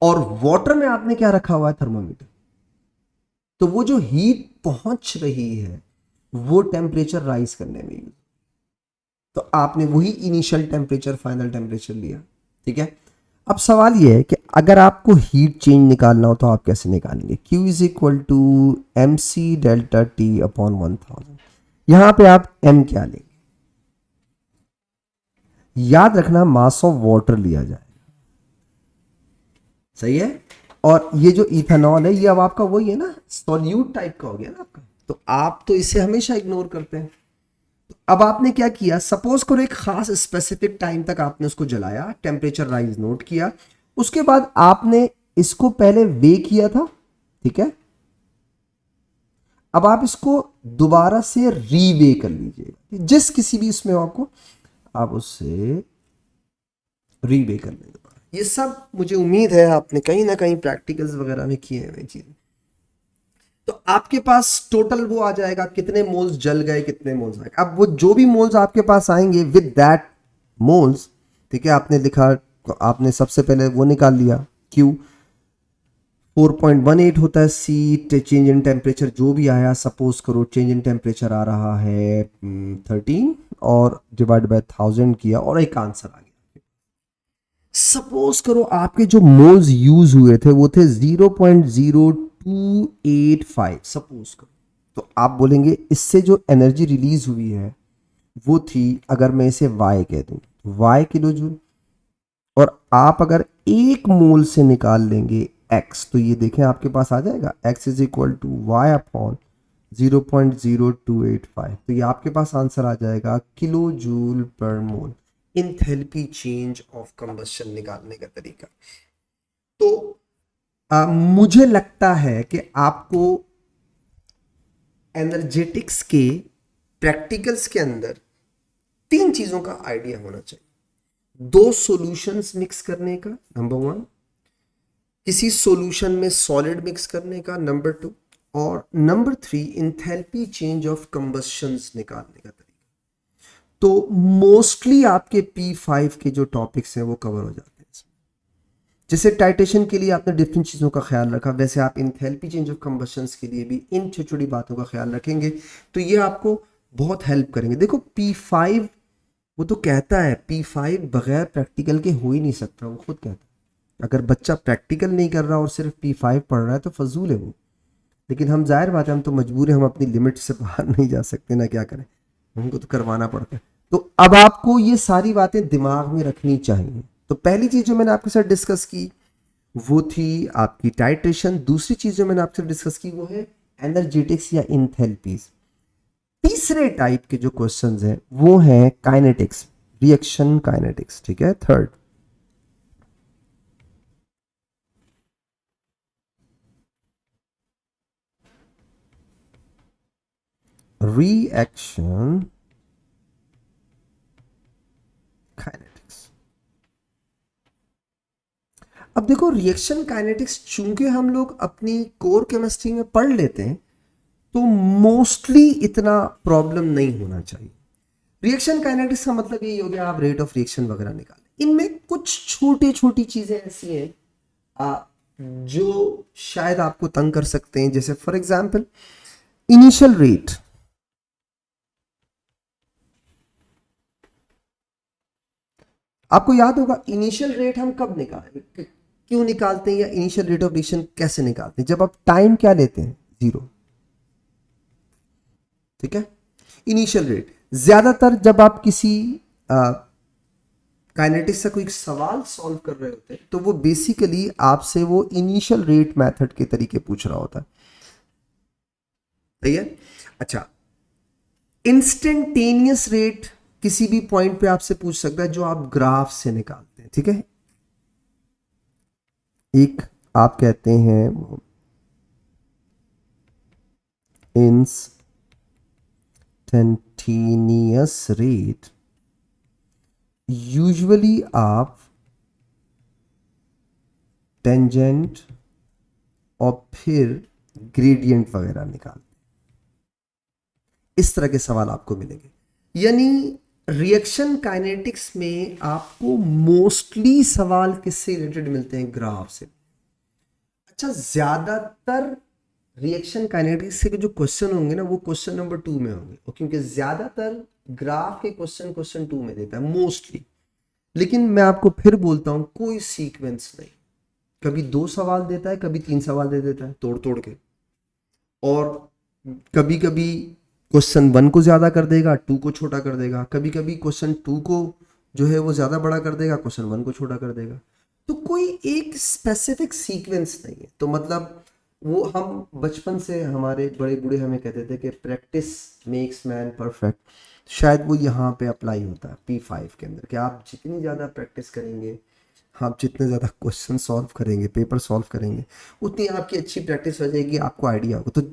और वाटर में आपने क्या रखा हुआ है, थर्मामीटर, तो वो जो हीट पहुंच रही है वो टेम्परेचर राइज करने में यूज, तो आपने वही इनिशियल टेम्परेचर फाइनल टेम्परेचर लिया, ठीक है। अब सवाल ये है कि अगर आपको हीट चेंज निकालना हो तो आप कैसे निकालेंगे, Q is equal to M C delta T upon 1000। यहां पे आप m क्या लेंगे, याद रखना मास ऑफ वाटर लिया जाए, सही है, और ये जो इथेनॉल है ये अब आपका वही है ना, सॉल्यूट टाइप का हो गया ना आपका, तो आप तो इसे हमेशा इग्नोर करते हैं। अब आपने क्या किया, सपोज करो एक खास स्पेसिफिक टाइम तक आपने उसको जलाया, टेम्परेचर राइज नोट किया, उसके बाद आपने इसको पहले वे किया था, ठीक है, अब आप इसको दोबारा से रीवे कर लीजिएगा, जिस किसी भी इसमें आपको आप उससे रीवे कर लेंगे। ये सब मुझे उम्मीद है आपने कहीं ना कहीं प्रैक्टिकल्स वगैरह में किए हुए चीजें, तो आपके पास टोटल वो आ जाएगा कितने मोल्स जल गए कितने मोल्स आए। अब वो जो भी मोल्स आपके पास आएंगे विद दैट मोल्स, ठीक है, आपने लिखा, आपने सबसे पहले वो निकाल लिया, Q 4.18 होता है, C चेंज इन टेम्परेचर जो भी आया, सपोज करो चेंज इन टेम्परेचर आ रहा है 13 और डिवाइड बाय 1000 किया और एक आंसर आ गया। सपोज करो आपके जो मोल्स यूज हुए थे वो थे 0.0285, सपोज करो, तो आप बोलेंगे इससे जो एनर्जी रिलीज हुई है वो थी, अगर मैं इसे y कह दूं, y किलो जूल, और आप अगर एक मोल से निकाल लेंगे x, तो ये देखें आपके पास आ जाएगा x is equal to Y upon 0.0285, तो ये आपके पास आंसर आ जाएगा किलो जूल पर मोल। इंथैल्पी चेंज ऑफ कंबशन निकालने का तरीका। तो मुझे लगता है कि आपको एनर्जेटिक्स के प्रैक्टिकल्स के अंदर 3 चीजों का आइडिया होना चाहिए। 2 सॉल्यूशंस मिक्स करने का, नंबर 1, किसी सॉल्यूशन में सॉलिड मिक्स करने का, नंबर 2, और नंबर 3 इंथैल्पी चेंज ऑफ कंबशंस निकालने का तरीका। तो मोस्टली आपके P5 के जो टॉपिक्स हैं वो कवर हो जाते हैं। जैसे टाइटेशन के लिए आपने डिफरेंट चीज़ों का ख्याल रखा, वैसे आप इंथैल्पी चेंज ऑफ कंबशंस के लिए भी इन छोटी छोटी बातों का ख्याल रखेंगे तो ये आपको बहुत हेल्प करेंगे। देखो P5 वो तो कहता है P5 बगैर प्रैक्टिकल के हो ही नहीं सकता, वो खुद कहता है। अगर बच्चा प्रैक्टिकल नहीं कर रहा और सिर्फ P5 पढ़ रहा है तो फजूल है वो, लेकिन हम जाहिर बात है हम तो मजबूर है, हम अपनी लिमिट से बाहर नहीं जा सकते ना, क्या करें, हमको तो करवाना पड़ता है। तो अब आपको ये सारी बातें दिमाग में रखनी चाहिए। तो पहली चीज जो मैंने आपके साथ डिस्कस की वो थी आपकी टाइट्रेशन, दूसरी चीज जो मैंने आपसे डिस्कस की वो है एनर्जेटिक्स या इंथैल्पीज, तीसरे टाइप के जो क्वेश्चंस हैं वो हैं काइनेटिक्स, रिएक्शन काइनेटिक्स, ठीक है, थर्ड रिएक्शन काइनेटिक्स। अब देखो रिएक्शन काइनेटिक्स चूंकि हम लोग अपनी कोर केमिस्ट्री में पढ़ लेते हैं तो मोस्टली इतना प्रॉब्लम नहीं होना चाहिए, रिएक्शन काइनेटिक्स का मतलब यही हो गया, आप रेट ऑफ रिएक्शन वगैरह निकालें। इनमें कुछ छोटी छोटी चीजें ऐसी हैं जो शायद आपको तंग कर सकते हैं, जैसे फॉर एग्जांपल इनिशियल रेट। आपको याद होगा इनिशियल रेट हम कब निकालते, क्यों निकालते हैं, या इनिशियल रेट ऑफ रिएक्शन कैसे निकालते हैं, जब आप टाइम क्या लेते हैं, 0। ठीक है, इनिशियल रेट ज्यादातर जब आप किसी काइनेटिक्स का कोई सवाल सॉल्व कर रहे होते हैं तो वो बेसिकली आपसे वो इनिशियल रेट मेथड के तरीके पूछ रहा होता है। सही है। अच्छा, इंस्टेंटेनियस रेट किसी भी पॉइंट पे आपसे पूछ सकता है जो आप ग्राफ से निकालते हैं। ठीक है, एक आप कहते हैं इंस्टेंटेनियस रेट, यूजुअली आप टेंजेंट और फिर ग्रेडियंट वगैरह निकालते हैं। इस तरह के सवाल आपको मिलेंगे। यानी रिएक्शन काइनेटिक्स में आपको मोस्टली सवाल किससे रिलेटेड मिलते हैं, ग्राफ से। अच्छा, ज्यादातर रिएक्शन काइनेटिक्स के जो क्वेश्चन होंगे ना वो क्वेश्चन नंबर 2 में होंगे, क्योंकि ज्यादातर ग्राफ के क्वेश्चन 2 में देता है मोस्टली। लेकिन मैं आपको फिर बोलता हूं कोई सीक्वेंस नहीं, कभी 2 सवाल देता है, कभी 3 सवाल दे देता है तोड़ तोड़ के, और कभी कभी क्वेश्चन 1 को ज्यादा कर देगा, 2 को छोटा कर देगा, कभी कभी क्वेश्चन 2 को जो है वो ज्यादा बड़ा कर देगा, क्वेश्चन 1 को छोटा कर देगा। तो कोई एक स्पेसिफिक सीक्वेंस नहीं है। तो मतलब वो हम बचपन से हमारे बड़े बूढ़े हमें कहते थे कि प्रैक्टिस मेक्स मैन परफेक्ट, शायद वो यहाँ पे अप्लाई होता है P5 के अंदर, कि आप जितनी ज़्यादा प्रैक्टिस करेंगे, आप जितने ज़्यादा क्वेश्चन सॉल्व करेंगे, पेपर सॉल्व करेंगे, उतनी आपकी अच्छी प्रैक्टिस हो जाएगी, आपको आइडिया होगा। तो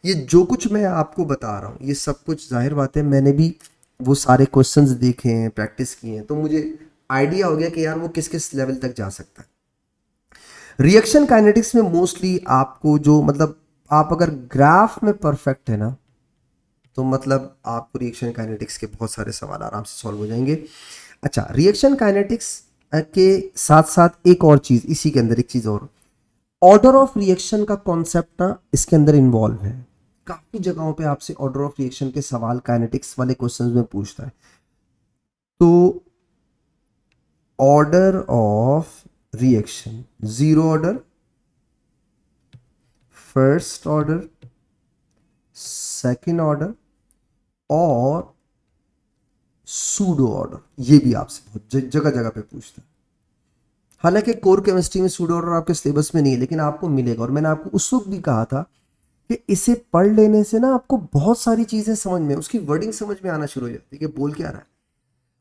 ये जो कुछ मैं आपको बता रहा हूँ ये सब कुछ जाहिर बात है मैंने भी वो सारे क्वेश्चंस देखे हैं, प्रैक्टिस किए हैं, तो मुझे आइडिया हो गया कि यार वो किस किस लेवल तक जा सकता है। रिएक्शन काइनेटिक्स में मोस्टली आपको जो मतलब आप अगर ग्राफ में परफेक्ट है ना तो मतलब आपको रिएक्शन काइनेटिक्स के बहुत सारे सवाल आराम से सॉल्व हो जाएंगे। अच्छा, रिएक्शन काइनेटिक्स के साथ साथ एक और चीज, इसी के अंदर एक चीज और, ऑर्डर ऑफ रिएक्शन का कॉन्सेप्ट ना इसके अंदर इन्वॉल्व है। काफी जगहों पे आपसे ऑर्डर ऑफ रिएक्शन के सवाल काइनेटिक्स वाले क्वेश्चंस में पूछता है। तो order of reaction, 0 order, first order, second order और सूडो ऑर्डर, ये भी आपसे बहुत जगह जगह पे पूछता है। हालांकि कोर केमिस्ट्री में सूडो ऑर्डर आपके सिलेबस में नहीं है, लेकिन आपको मिलेगा। और मैंने आपको उस वक्त भी कहा था कि इसे पढ़ लेने से ना आपको बहुत सारी चीजें समझ में, उसकी वर्डिंग समझ में आना शुरू हो जाती है कि बोल क्या रहा है।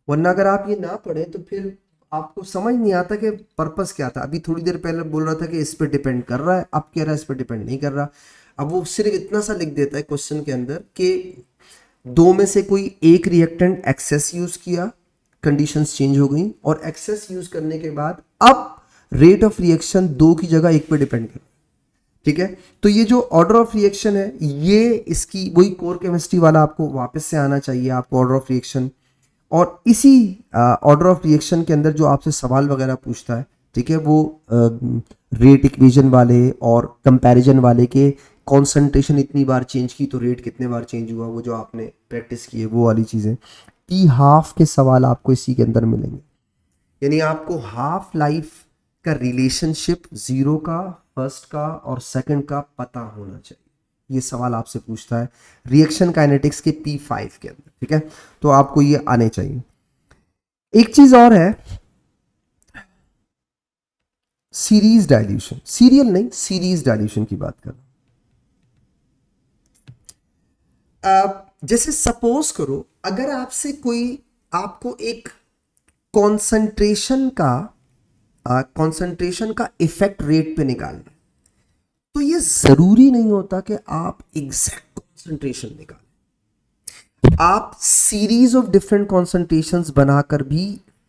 वरना अगर आप ये ना पढ़े तो फिर आपको समझ नहीं आता कि पर्पस क्या था। अभी थोड़ी देर पहले बोल रहा था कि इस पे डिपेंड कर रहा है, अब कह रहा है इस पे डिपेंड नहीं कर रहा। अब वो सिर्फ इतना सा लिख देता है क्वेश्चन के अंदर कि 2 में से कोई एक रिएक्टेंट एक्सेस यूज किया, कंडीशंस चेंज हो गई, और एक्सेस यूज करने के बाद अब रेट ऑफ रिएक्शन 2 की जगह 1 पे डिपेंड कर। ठीक है, तो ये जो ऑर्डर ऑफ रिएक्शन है ये इसकी वही कोर केमिस्ट्री वाला आपको वापस से आना चाहिए, आपको ऑर्डर ऑफ रिएक्शन। और इसी ऑर्डर ऑफ रिएक्शन के अंदर जो आपसे सवाल वगैरह पूछता है, ठीक है, वो रेट इक्वेशन वाले और कंपैरिजन वाले के कॉन्सेंट्रेशन इतनी बार चेंज की तो रेट कितने बार चेंज हुआ, वो जो आपने प्रैक्टिस की है वो वाली चीज़ें। T12 के सवाल आपको इसी के अंदर मिलेंगे। यानी आपको हाफ लाइफ का रिलेशनशिप 0 का, फर्स्ट का और सेकंड का पता होना चाहिए। ये सवाल आपसे पूछता है रिएक्शन काइनेटिक्स के P5 के अंदर। ठीक है, तो आपको ये आने चाहिए। एक चीज और है, सीरीज डाइल्यूशन, सीरियल नहीं, सीरीज डाइल्यूशन की बात कर। जैसे सपोज करो अगर आपसे कोई आपको एक कॉन्सेंट्रेशन का इफेक्ट रेट पे निकालना, तो ये जरूरी नहीं होता कि आप एग्जैक्ट कॉन्सेंट्रेशन निकालें। आप सीरीज ऑफ डिफरेंट कॉन्सेंट्रेशंस बनाकर भी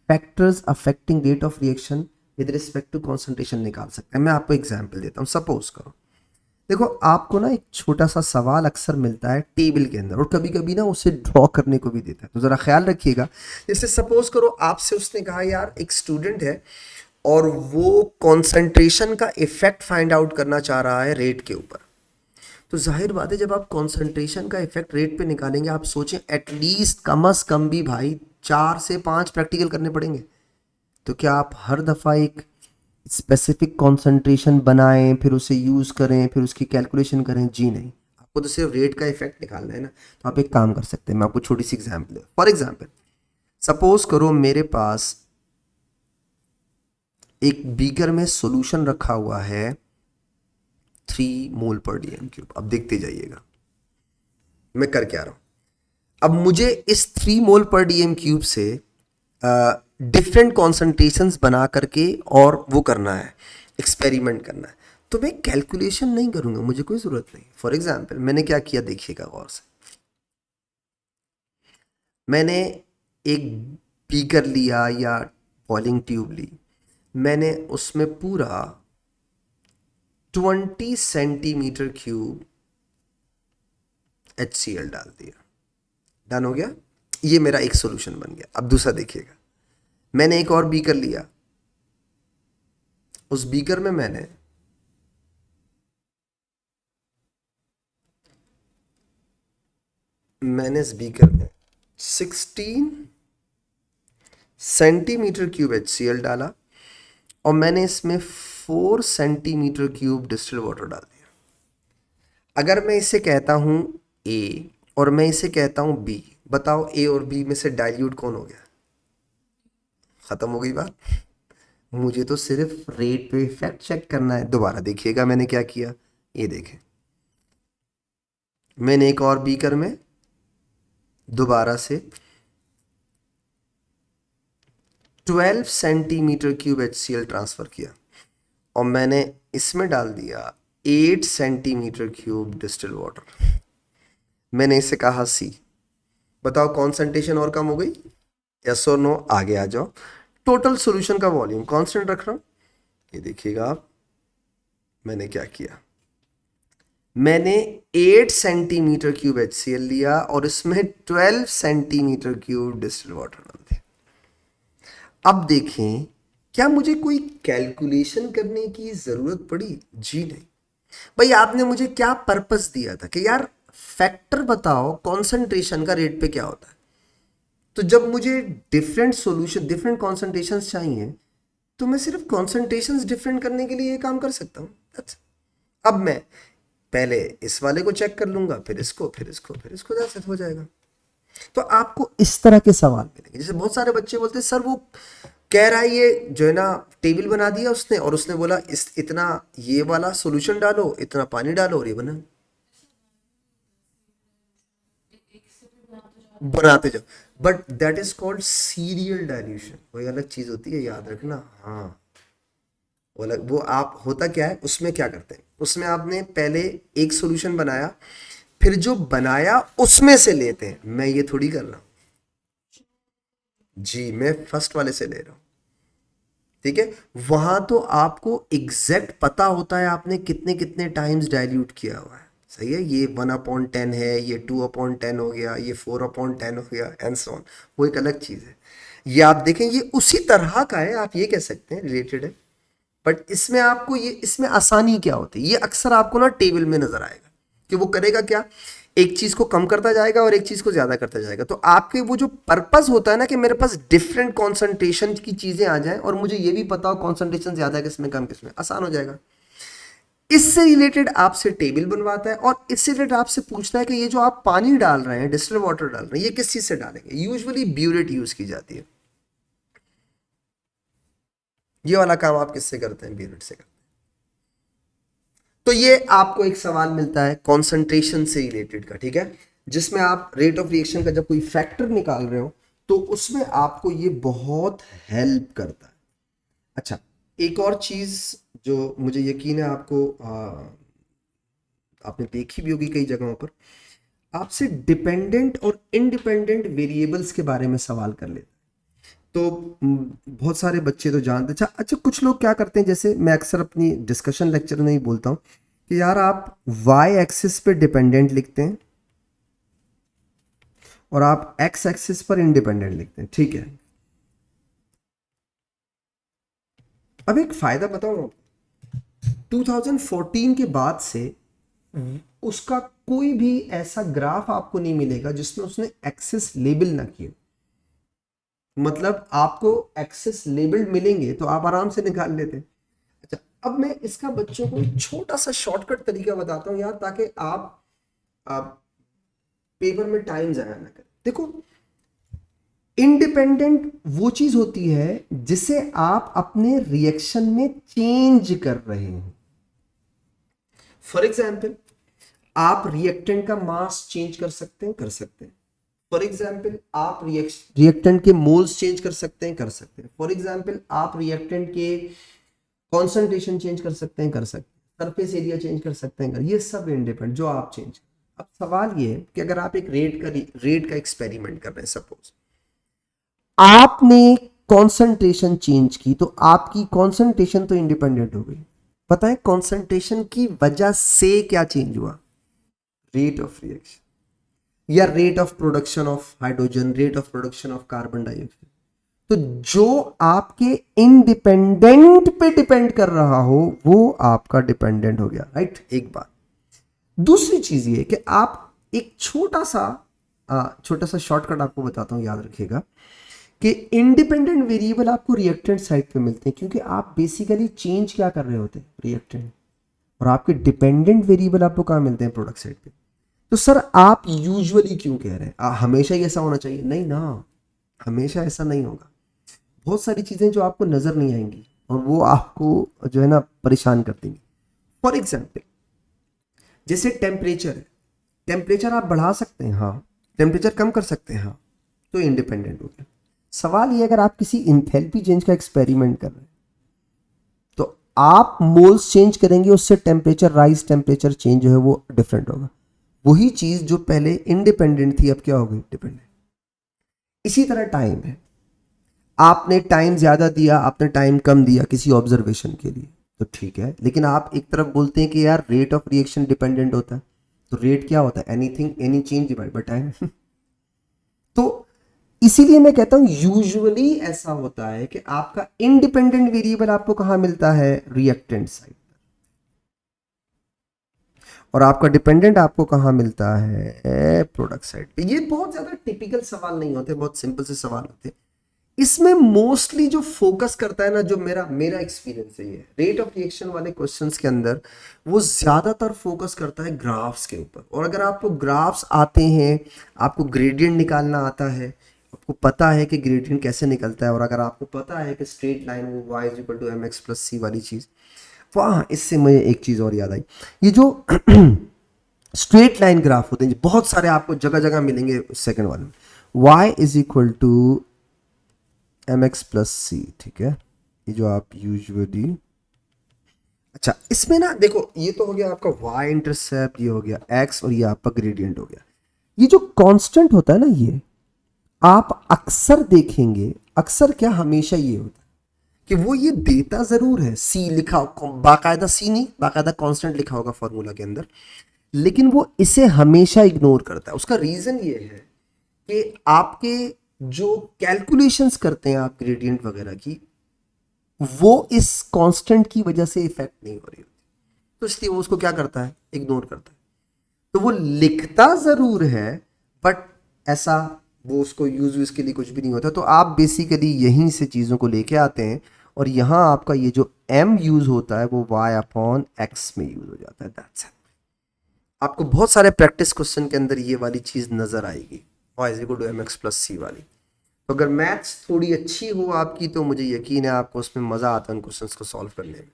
factors affecting rate of reaction with respect to concentration निकाल सकते हैं। मैं आपको एग्जांपल देता हूं। सपोज करो, देखो आपको ना एक छोटा सा सवाल अक्सर मिलता है टेबल के अंदर और कभी कभी ना उसे ड्रॉ करने को भी देता है, तो ज़रा ख्याल रखिएगा। जैसे सपोज करो आपसे उसने कहा यार एक स्टूडेंट है और वो कंसंट्रेशन का इफेक्ट फाइंड आउट करना चाह रहा है रेट के ऊपर। तो जाहिर बात है जब आप कंसंट्रेशन का इफेक्ट रेट पे निकालेंगे, आप सोचें एटलीस्ट कम अज कम भी भाई 4 से 5 प्रैक्टिकल करने पड़ेंगे। तो क्या आप हर दफ़ा एक स्पेसिफिक कंसंट्रेशन बनाएं, फिर उसे यूज़ करें, फिर उसकी कैलकुलेशन करें? जी नहीं, आपको तो सिर्फ रेट का इफेक्ट निकालना है ना। तो आप एक काम कर सकते हैं, मैं आपको छोटी सी एग्जांपल दूं। फॉर एग्जांपल सपोज करो मेरे पास एक बीकर में सॉल्यूशन रखा हुआ है 3 मोल पर डीएम क्यूब। अब देखते जाइएगा मैं कर क्या रहा हूं। अब मुझे इस 3 मोल पर डीएम क्यूब से डिफरेंट कॉन्सेंट्रेशंस बना करके और वो करना है, एक्सपेरिमेंट करना है। तो मैं कैलकुलेशन नहीं करूंगा, मुझे कोई ज़रूरत नहीं। फॉर एग्जांपल मैंने क्या किया देखिएगा गौर से। मैंने एक बीकर लिया या बॉइलिंग ट्यूब ली, मैंने उसमें पूरा 20 सेंटीमीटर क्यूब HCl डाल दिया। डन हो गया, ये मेरा एक सॉल्यूशन बन गया। अब दूसरा देखिएगा, मैंने एक और बीकर लिया, उस बीकर में मैंने इस बीकर में 16 सेंटीमीटर क्यूब HCl डाला और मैंने इसमें 4 सेंटीमीटर क्यूब डिस्टिल वाटर डाल दिया। अगर मैं इसे कहता हूं A और मैं इसे कहता हूं B, बताओ A और B में से डाइल्यूट कौन हो गया? खत्म हो गई बात। मुझे तो सिर्फ रेट पे इफेक्ट चेक करना है। दोबारा देखिएगा मैंने क्या किया, ये देखें। मैंने एक और बीकर में दोबारा से 12 सेंटीमीटर क्यूब HCl ट्रांसफर किया और मैंने इसमें डाल दिया 8 सेंटीमीटर क्यूब डिस्टिल वाटर। मैंने इसे कहा C। बताओ कॉन्सेंट्रेशन और कम हो गई? यस और नो? आगे आ जाओ। टोटल सॉल्यूशन का वॉल्यूम कांस्टेंट रख रहा हूं। ये देखिएगा आप, मैंने क्या किया, मैंने 8 सेंटीमीटर क्यूब HCl लिया और इसमें 12 सेंटीमीटर क्यूब डिस्टिल वाटर डाल दिया। अब देखें क्या मुझे कोई कैलकुलेशन करने की जरूरत पड़ी? जी नहीं। भाई आपने मुझे क्या पर्पस दिया था कि यार फैक्टर बताओ कॉन्सेंट्रेशन का रेट पे क्या होता है। तो जब मुझे डिफरेंट सॉल्यूशन डिफरेंट कॉन्सेंट्रेशंस चाहिए तो मैं सिर्फ कॉन्सेंट्रेशंस डिफरेंट करने के लिए ये काम कर सकता हूँ। अब मैं पहले इस वाले को चेक कर लूंगा, फिर इसको, फिर इसको, फिर इसको, जैसे हो जाएगा। तो आपको इस तरह के सवाल मिलेंगे। जैसे बहुत सारे बच्चे बोलते हैं सर वो कह रहा है ये जो है ना टेबल बना दिया उसने और उसने बोला इस इतना ये वाला सॉल्यूशन डालो, इतना पानी डालो और ये बनाते जाओ। But that is called serial dilution, कोई अलग चीज होती है, याद रखना। हाँ, वो अलग, वो आप होता क्या है उसमें क्या करते हैं, उसमें आपने पहले एक सॉल्यूशन बनाया, फिर जो बनाया उसमें से लेते हैं। मैं ये थोड़ी कर रहा हूं जी, मैं फर्स्ट वाले से ले रहा हूं। ठीक है, वहां तो आपको एग्जैक्ट पता होता है आपने कितने कितने टाइम्स डाइल्यूट किया हुआ है। सही है, ये 1/10 है, ये 2/10 हो गया, ये 4/10 हो गया एंड सो ऑन। वो एक अलग चीज है। ये आप देखें ये उसी तरह का है, आप ये कह सकते हैं रिलेटेड है। बट इसमें आपको ये इसमें आसानी क्या होती है, ये अक्सर आपको ना टेबल में नजर आएगा कि वो करेगा क्या, एक चीज को कम करता जाएगा और एक चीज को ज्यादा करता जाएगा। तो आपके वो जो पर्पस होता है ना कि मेरे पास डिफरेंट कॉन्सेंट्रेशन की चीजें आ जाएं और मुझे ये भी पता हो कॉन्सेंट्रेशन ज्यादा है किसमें कम किसमें, आसान हो जाएगा। इससे रिलेटेड आपसे टेबल बनवाता है और इससे रिलेटेड आपसे पूछता है कि ये जो आप पानी डाल रहे हैं, डिस्टिल वाटर डाल रहे हैं, ये किस चीज से डालेंगे। यूजुअली ब्यूरेट यूज की जाती है। ये वाला काम आप किससे करते हैं? ब्यूरेट से करते हैं। तो ये आपको एक सवाल मिलता है कॉन्सेंट्रेशन से रिलेटेड का, ठीक है, जिसमें आप रेट ऑफ रिएक्शन का जब कोई फैक्टर निकाल रहे हो तो उसमें आपको ये बहुत हेल्प करता है। अच्छा, एक और चीज जो मुझे यकीन है आपको आपने देखी भी होगी कई जगहों पर, आपसे डिपेंडेंट और इंडिपेंडेंट वेरिएबल्स के बारे में सवाल कर लेते हैं। तो बहुत सारे बच्चे तो जानते। अच्छा अच्छा, कुछ लोग क्या करते हैं, जैसे मैं अक्सर अपनी डिस्कशन लेक्चर में ही बोलता हूँ कि यार आप वाई एक्सिस पे डिपेंडेंट लिखते हैं और आप एक्स एक्सिस पर इंडिपेंडेंट लिखते हैं, ठीक है। अब एक फायदा बताऊं, 2014 के बाद से उसका कोई भी ऐसा ग्राफ आपको नहीं मिलेगा जिसमें उसने एक्सेस लेबल ना किए। मतलब आपको एक्सेस लेबल मिलेंगे तो आप आराम से निकाल लेते हैं। अच्छा, अब मैं इसका बच्चों को एक छोटा सा शॉर्टकट तरीका बताता हूं यार, ताकि आप पेपर में टाइम जाया ना करें। देखो, इंडिपेंडेंट वो चीज होती है जिसे आप अपने रिएक्शन में चेंज कर रहे हैं। फॉर एग्जाम्पल, आप रिएक्टेंट का मास चेंज कर सकते हैं, कर सकते हैं। फॉर एग्जाम्पल, आप रिएक्टेंट के मोल्स चेंज कर सकते हैं, कर सकते हैं। फॉर एग्जाम्पल, आप रिएक्टेंट के कॉन्सेंट्रेशन चेंज कर सकते हैं, कर सकते हैं। सरफेस एरिया चेंज कर सकते हैं, ये सब इंडिपेंडेंट जो आप चेंज। अब सवाल ये है कि अगर आप एक रेट का एक्सपेरिमेंट कर रहे हैं, सपोज आपने कॉन्सेंट्रेशन चेंज की, तो आपकी कॉन्सेंट्रेशन तो इंडिपेंडेंट हो गई। पता है कॉन्सेंट्रेशन की वजह से क्या चेंज हुआ? रेट ऑफ रिएक्शन या rate of production of hydrogen, rate of production of carbon dioxide. तो जो आपके इंडिपेंडेंट पे डिपेंड कर रहा हो वो आपका डिपेंडेंट हो गया, राइट। एक बात। दूसरी चीज ये कि आप एक छोटा सा शॉर्टकट आपको बताता हूं, याद रखिएगा कि इंडिपेंडेंट वेरिएबल आपको रिएक्टेंट साइड पे मिलते हैं, क्योंकि आप बेसिकली चेंज क्या कर रहे होते हैं, रिएक्टेंट। और आपके डिपेंडेंट वेरिएबल आपको कहां मिलते हैं? प्रोडक्ट साइड पे। तो सर आप यूजुअली क्यों कह रहे हैं हमेशा ही ऐसा होना चाहिए? नहीं ना, हमेशा ऐसा नहीं होगा। बहुत सारी चीजें जो आपको नजर नहीं आएंगी और वो आपको जो है ना परेशान कर देंगी। फॉर एग्जाम्पल, जैसे टेम्परेचर है, टेम्परेचर आप बढ़ा सकते हैं, हाँ। टेम्परेचर कम कर सकते हैं, हाँ। तो इंडिपेंडेंट हो गया। सवाल ये, अगर आप किसी इंथैल्पी चेंज का एक्सपेरिमेंट कर रहे हैं तो आप मोल्स चेंज करेंगे, उससे टेम्परेचर राइज, टेम्परेचर चेंज जो है वो डिफरेंट होगा। वही चीज जो पहले इंडिपेंडेंट थी अब क्या हो गई? डिपेंडेंट। इसी तरह टाइम है, आपने टाइम ज्यादा दिया, आपने टाइम कम दिया किसी ऑब्जर्वेशन के लिए, तो ठीक है। लेकिन आप एक तरफ बोलते हैं कि यार रेट ऑफ रिएक्शन डिपेंडेंट होता है, तो रेट क्या होता है? Anything, any change divide by time. तो इसीलिए मैं कहता हूं यूजुअली ऐसा होता है कि आपका इंडिपेंडेंट वेरिएबल आपको कहां मिलता है? Reactant side. और आपका डिपेंडेंट आपको कहां मिलता है? प्रोडक्ट साइड पे। ये बहुत ज्यादा टिपिकल सवाल नहीं होते, बहुत सिंपल से सवाल होते हैं। इसमें मोस्टली जो फोकस करता है ना, जो मेरा मेरा एक्सपीरियंस है, ये रेट ऑफ रिएक्शन वाले क्वेश्चंस के अंदर वो ज्यादातर फोकस करता है ग्राफ्स के ऊपर। और अगर आपको ग्राफ्स आते हैं, आपको ग्रेडियंट निकालना आता है, आपको पता है कि ग्रेडियंट कैसे निकलता है, और अगर आपको पता है कि स्ट्रेट लाइन वो y is equal to m x plus c वाली चीज, वाह, इससे मुझे एक चीज और याद आई। ये जो स्ट्रेट लाइन ग्राफ होते हैं बहुत सारे आपको जगह जगह मिलेंगे सेकंड वाले में, y is equal to m x plus c, ठीक है। ये जो आप यूजुअली, अच्छा इसमें ना देखो, ये तो हो गया आपका y इंटरसेप्ट, ये हो गया x, और ये आपका ग्रेडियंट हो गया। ये जो कांस्टेंट होता है ना, ये आप अक्सर देखेंगे, अक्सर क्या, हमेशा ये होता है कि वो ये देता जरूर है, सी लिखा बाकायदा, सी नहीं बाकायदा कांस्टेंट लिखा होगा फॉर्मूला के अंदर, लेकिन वो इसे हमेशा इग्नोर करता है। उसका रीजन ये है कि आपके जो कैलकुलेशंस करते हैं आप ग्रेडियंट वगैरह की, वो इस कांस्टेंट की वजह से इफेक्ट नहीं हो रही होती, तो इसलिए वो उसको क्या करता है? इग्नोर करता है। तो वो लिखता जरूर है, बट ऐसा वो उसको यूज इसके लिए कुछ भी नहीं होता। तो आप बेसिकली यहीं से चीज़ों को लेके आते हैं, और यहाँ आपका ये जो m यूज होता है वो y अपॉन x में यूज हो जाता है, दैट्स इट। आपको बहुत सारे प्रैक्टिस क्वेश्चन के अंदर ये वाली चीज़ नजर आएगी, y is equal to m x plus c वाली। तो अगर मैथ्स थोड़ी अच्छी हो आपकी, तो मुझे यकीन है आपको उसमें मज़ा आता है उन क्वेश्चंस को सॉल्व करने में।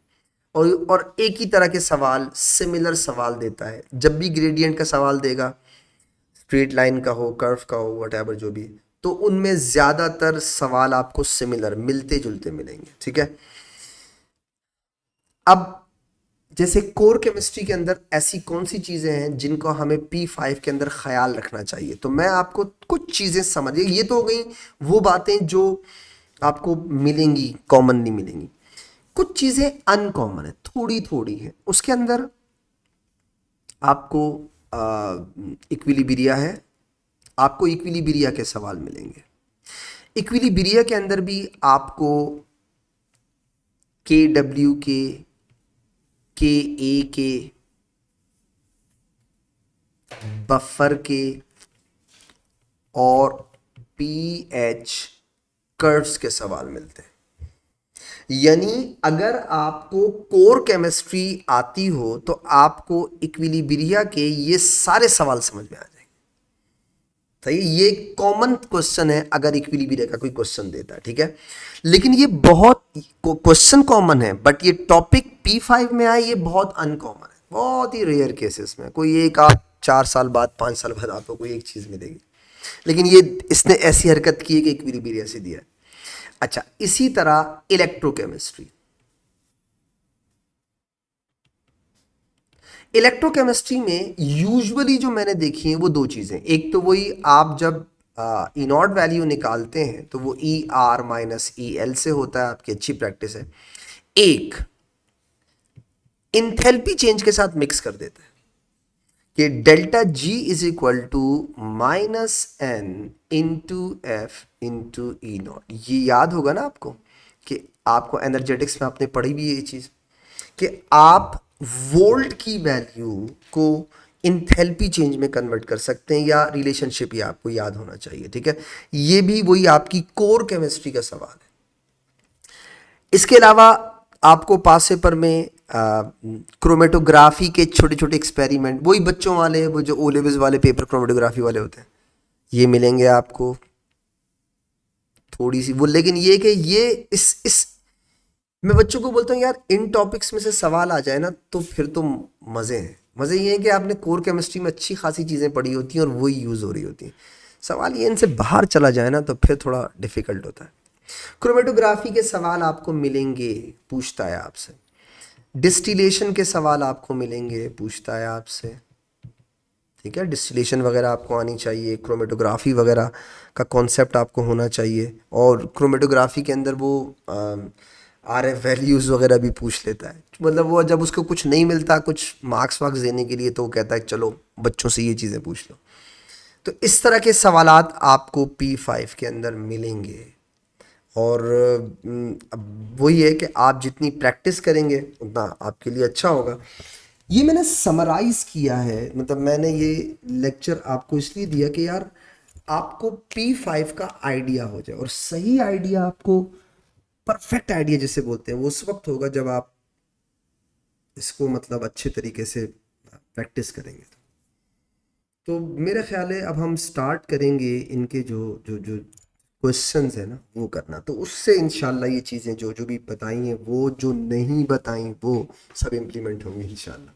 और एक ही तरह के सवाल, सिमिलर सवाल देता है। जब भी ग्रेडियंट का सवाल देगा, स्ट्रेट लाइन का हो, कर्व का हो, वट जो भी, तो उनमें ज़्यादातर सवाल आपको सिमिलर, मिलते जुलते मिलेंगे, ठीक है। अब जैसे कोर केमिस्ट्री के अंदर ऐसी कौन सी चीज़ें हैं जिनको हमें P5 के अंदर ख्याल रखना चाहिए, तो मैं आपको कुछ चीज़ें समझिए। ये तो हो गई वो बातें जो आपको मिलेंगी, कॉमन नहीं मिलेंगी। कुछ चीज़ें अनकॉमन है, थोड़ी थोड़ी है उसके अंदर। आपको इक्विलिब्रिया है, आपको इक्विलिब्रिया के सवाल मिलेंगे। इक्विलिब्रिया के अंदर भी आपको के डब्ल्यू के ए के, बफर के और पी एच कर्व्स के सवाल मिलते हैं। यानी अगर आपको कोर केमिस्ट्री आती हो तो आपको इक्विलिब्रिया के ये सारे सवाल समझ में आ जाएंगे। सही, ये कॉमन क्वेश्चन है अगर इक्विलिब्रिया का कोई क्वेश्चन देता है, ठीक है। लेकिन ये बहुत क्वेश्चन कॉमन है, बट ये टॉपिक P5 में आए ये बहुत अनकॉमन है, बहुत ही रेयर केसेस में। कोई एक आप 4 साल बाद 5 साल बाद आपको कोई एक चीज मिलेगी, लेकिन ये इसने ऐसी हरकत की है कि इक्विलिब्रिया से दिया है। अच्छा, इसी तरह इलेक्ट्रोकेमिस्ट्री, इलेक्ट्रोकेमिस्ट्री में यूजुअली जो मैंने देखी है वो दो चीज़ें। एक तो वही आप जब ई नॉट वैल्यू निकालते हैं तो वो E R minus E L से होता है, आपकी अच्छी प्रैक्टिस है। एक इंथैल्पी चेंज के साथ मिक्स कर देता है कि delta G is equal to minus N into F into E nought. ये याद होगा ना आपको कि आपको एनर्जेटिक्स में आपने पढ़ी भी है ये चीज़ कि आप वोल्ट की वैल्यू को इंथैल्पी चेंज में कन्वर्ट कर सकते हैं, या रिलेशनशिप ये आपको याद होना चाहिए, ठीक है। ये भी वही आपकी कोर केमिस्ट्री का सवाल है। इसके अलावा आपको पास पेपर में क्रोमेटोग्राफी के छोटे छोटे एक्सपेरिमेंट, वही बच्चों वाले, वो जो ओ लेवल्स वाले पेपर क्रोमेटोग्राफी वाले होते हैं, ये मिलेंगे आपको थोड़ी सी वो। लेकिन ये कि ये इस मैं बच्चों को बोलता हूँ यार इन टॉपिक्स में से सवाल आ जाए ना तो फिर तो मज़े हैं। मज़े ये हैं कि आपने कोर केमिस्ट्री में अच्छी खासी चीज़ें पढ़ी होती हैं और वही यूज़ हो रही होती हैं। सवाल ये इनसे बाहर चला जाए ना तो फिर थोड़ा डिफिकल्ट होता है। क्रोमेटोग्राफी के सवाल आपको मिलेंगे, पूछता है आपसे। डिस्टिलेशन के सवाल आपको मिलेंगे, पूछता है आपसे, ठीक है। डिस्टिलेशन वगैरह आपको आनी चाहिए, क्रोमेटोग्राफी वगैरह का कॉन्सेप्ट आपको होना चाहिए। और क्रोमेटोग्राफी के अंदर वो आर एफ वैल्यूज़ वगैरह भी पूछ लेता है। मतलब वो जब उसको कुछ नहीं मिलता कुछ मार्क्स वार्क्स देने के लिए तो वो कहता है चलो बच्चों से ये चीज़ें पूछ लो। तो इस तरह के सवालात आपको P5 के अंदर मिलेंगे। और अब वही है कि आप जितनी प्रैक्टिस करेंगे उतना आपके लिए अच्छा होगा। ये मैंने समराइज किया है, मतलब मैंने ये लेक्चर आपको इसलिए दिया कि यार आपको P5 का आइडिया हो जाए। और सही आइडिया आपको, परफेक्ट आइडिया जिसे बोलते हैं, वो उस वक्त होगा जब आप इसको मतलब अच्छे तरीके से प्रैक्टिस करेंगे। तो मेरा ख्याल है अब हम स्टार्ट करेंगे इनके जो जो जो क्वेश्चंस है ना वो करना। तो उससे इंशाल्लाह ये चीज़ें जो जो भी बताई हैं, वो जो नहीं बताई वो सब इम्प्लीमेंट होंगी इंशाल्लाह।